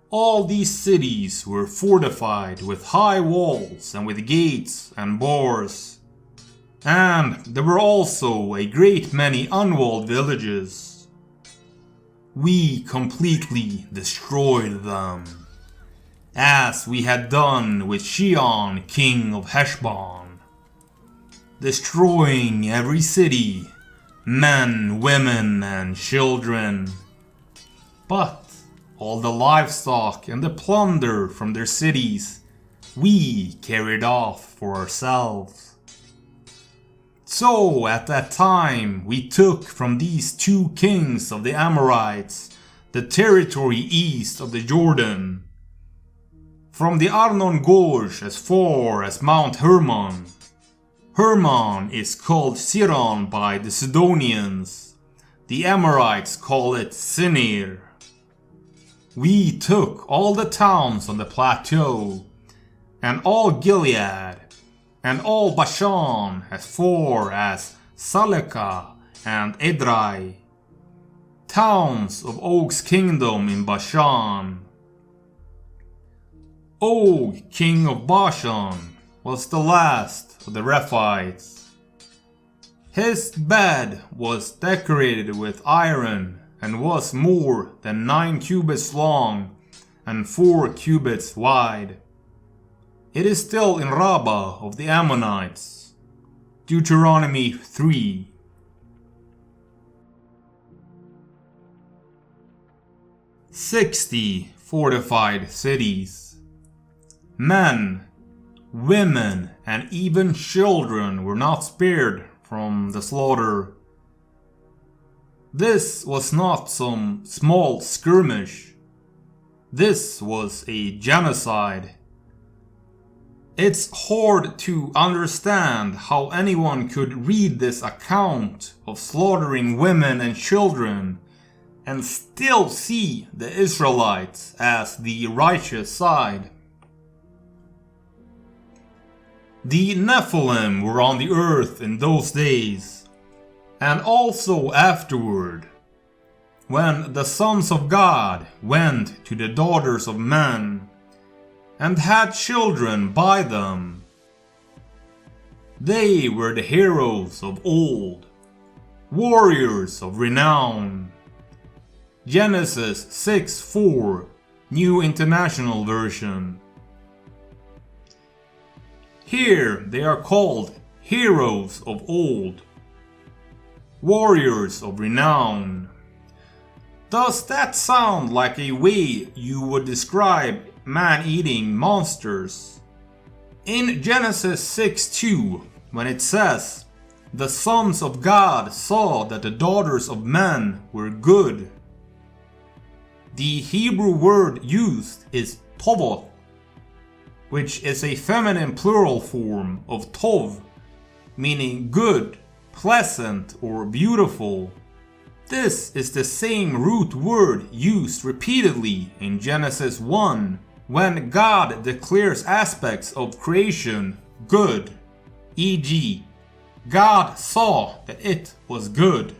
All these cities were fortified with high walls and with gates and bars. And there were also a great many unwalled villages. We completely destroyed them, as we had done with Shion, king of Heshbon, destroying every city, men, women, and children. But all the livestock and the plunder from their cities we carried off for ourselves. So at that time we took from these two kings of the Amorites the territory east of the Jordan, from the Arnon Gorge as far as Mount Hermon. Hermon is called Siron by the Sidonians. The Amorites call it Sinir. We took all the towns on the plateau, and all Gilead, and all Bashan as far as Saleka and Edrei, towns of Og's kingdom in Bashan. Og, king of Bashan, was the last of the Rephites. His bed was decorated with iron and was more than 9 cubits long and 4 cubits wide. It is still in Rabbah of the Ammonites. Deuteronomy 3. "60 fortified cities. Men, women, and even children were not spared from the slaughter. This was not some small skirmish. This was a genocide. It's hard to understand how anyone could read this account of slaughtering women and children and still see the Israelites as the righteous side. The Nephilim were on the earth in those days, and also afterward, when the sons of God went to the daughters of men and had children by them. They were the heroes of old, warriors of renown. Genesis 6:4, New International Version. Here they are called heroes of old, warriors of renown. Does that sound like a way you would describe man-eating monsters? In Genesis 6:2, when it says, "The sons of God saw that the daughters of men were good," the Hebrew word used is tovoth, which is a feminine plural form of tov, meaning good, pleasant, or beautiful. This is the same root word used repeatedly in Genesis 1 when God declares aspects of creation good, e.g., God saw that it was good.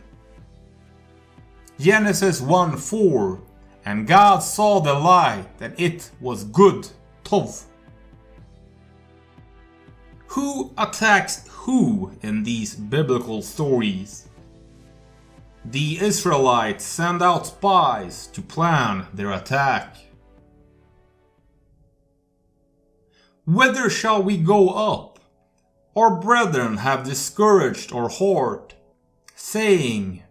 Genesis 1:4, and God saw the light that it was good, tov. Who attacks who in these biblical stories? The Israelites send out spies to plan their attack. Whither shall we go up? Our brethren have discouraged our heart, saying,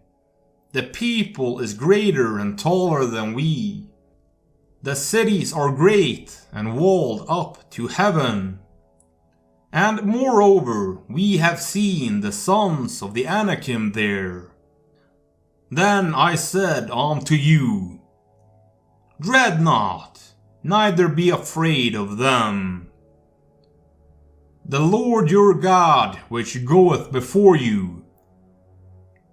"The people is greater and taller than we. The cities are great and walled up to heaven. And moreover, we have seen the sons of the Anakim there." Then I said unto you, "Dread not, neither be afraid of them. The Lord your God, which goeth before you,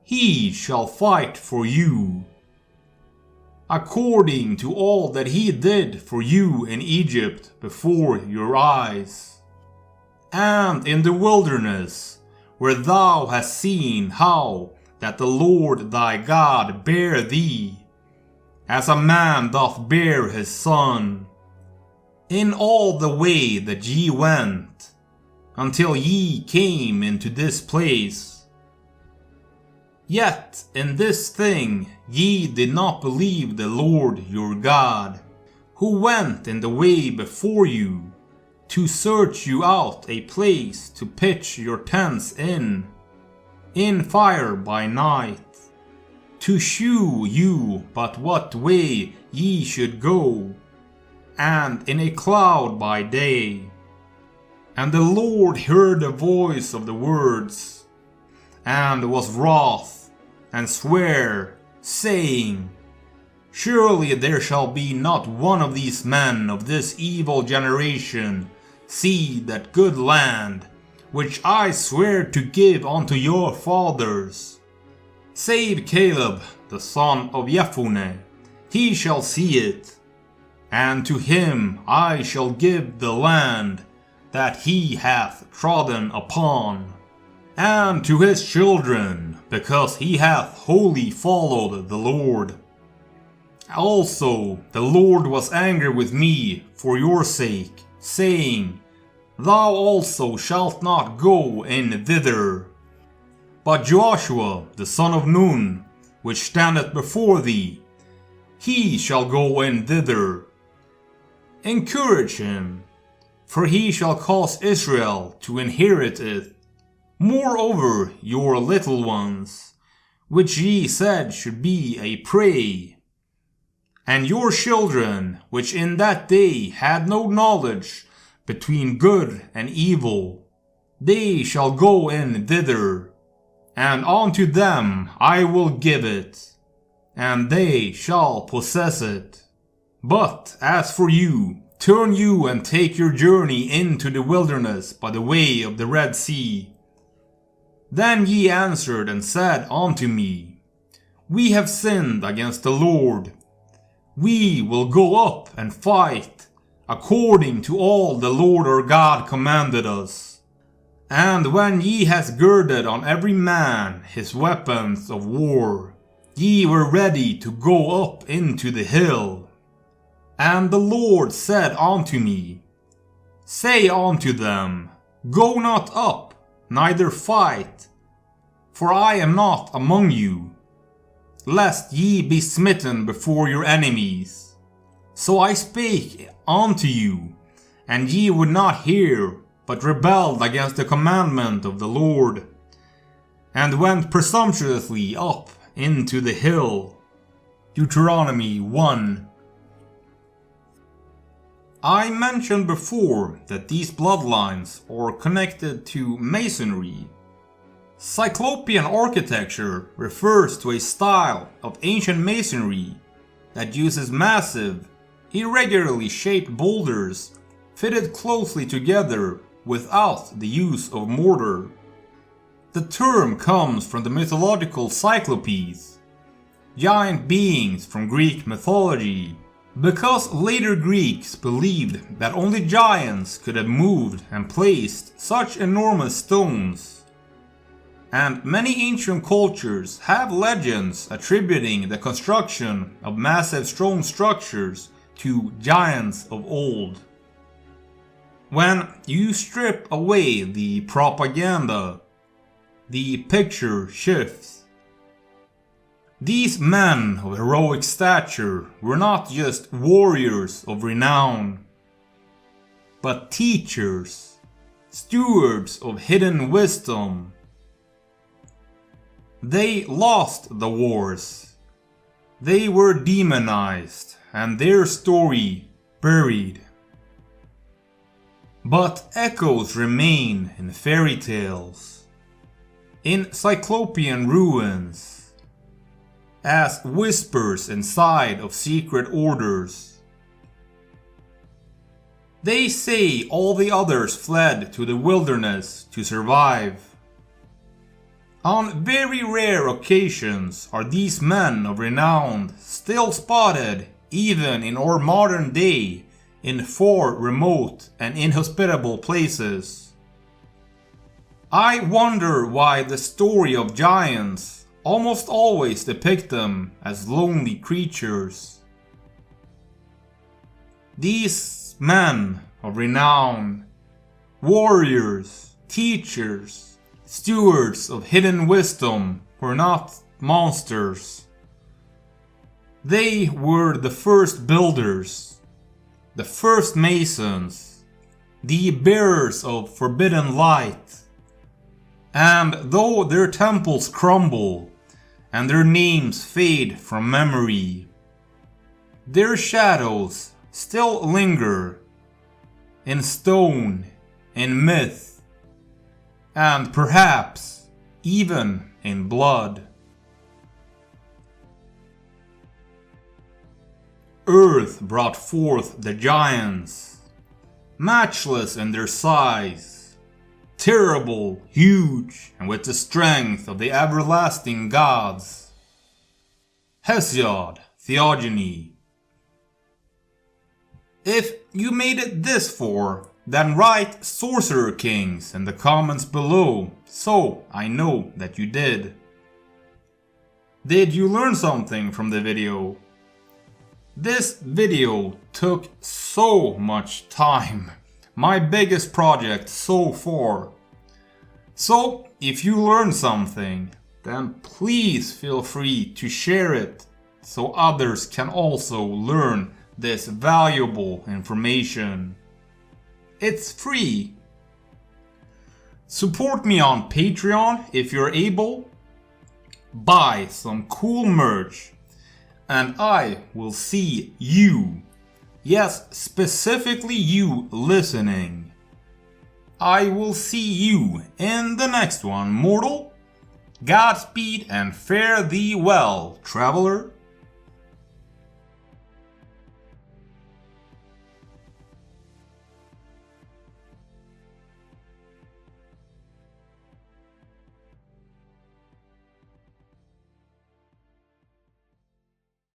he shall fight for you, according to all that he did for you in Egypt before your eyes, and in the wilderness, where thou hast seen how that the Lord thy God bare thee, as a man doth bear his son, in all the way that ye went, until ye came into this place. Yet in this thing ye did not believe the Lord your God, who went in the way before you, to search you out a place to pitch your tents in fire by night, to shew you but what way ye should go, and in a cloud by day. And the Lord heard the voice of the words, and was wroth, and sware, saying, Surely there shall be not one of these men of this evil generation see that good land, which I swear to give unto your fathers, save Caleb the son of Jephunneh. He shall see it, and to him I shall give the land that he hath trodden upon, and to his children, because he hath wholly followed the Lord. Also the Lord was angry with me for your sake, saying, Thou also shalt not go in thither. But Joshua the son of Nun, which standeth before thee, he shall go in thither. Encourage him, for he shall cause Israel to inherit it. Moreover, your little ones, which ye said should be a prey, and your children, which in that day had no knowledge between good and evil, they shall go in thither, and unto them I will give it, and they shall possess it. But as for you, turn you and take your journey into the wilderness by the way of the Red Sea. Then ye answered and said unto me, We have sinned against the Lord. We will go up and fight, according to all the Lord our God commanded us. And when ye has girded on every man his weapons of war, ye were ready to go up into the hill. And the Lord said unto me, Say unto them, Go not up, neither fight, for I am not among you, lest ye be smitten before your enemies. So I spake unto you, and ye would not hear, but rebelled against the commandment of the Lord, and went presumptuously up into the hill. Deuteronomy 1. I mentioned before that these bloodlines are connected to masonry. Cyclopean architecture refers to a style of ancient masonry that uses massive, irregularly shaped boulders fitted closely together without the use of mortar. The term comes from the mythological Cyclopes, giant beings from Greek mythology, because later Greeks believed that only giants could have moved and placed such enormous stones. And many ancient cultures have legends attributing the construction of massive stone structures to giants of old. When you strip away the propaganda, the picture shifts. These men of heroic stature were not just warriors of renown, but teachers, stewards of hidden wisdom. They lost the wars. They were demonized and their story buried. But echoes remain in fairy tales, in Cyclopean ruins, as whispers inside of secret orders. They say all the others fled to the wilderness to survive. On very rare occasions are these men of renown still spotted even in our modern day in far remote and inhospitable places. I wonder why the story of giants almost always depict them as lonely creatures. These men of renown, warriors, teachers, stewards of hidden wisdom, were not monsters. They were the first builders, the first masons, the bearers of forbidden light. And though their temples crumble and their names fade from memory, their shadows still linger in stone, in myth, and perhaps even in blood. Earth brought forth the giants, matchless in their size, terrible, huge, and with the strength of the everlasting gods. Hesiod, Theogony. If you made it this far, then write Sorcerer-Kings in the comments below, so I know that you did. Did you learn something from the video? This video took so much time, my biggest project so far. So if you learned something, then please feel free to share it so others can also learn this valuable information. It's free. Support me on Patreon if you're able. Buy some cool merch. And I will see you, yes, specifically you listening. I will see you in the next one, mortal. Godspeed and fare thee well, traveler.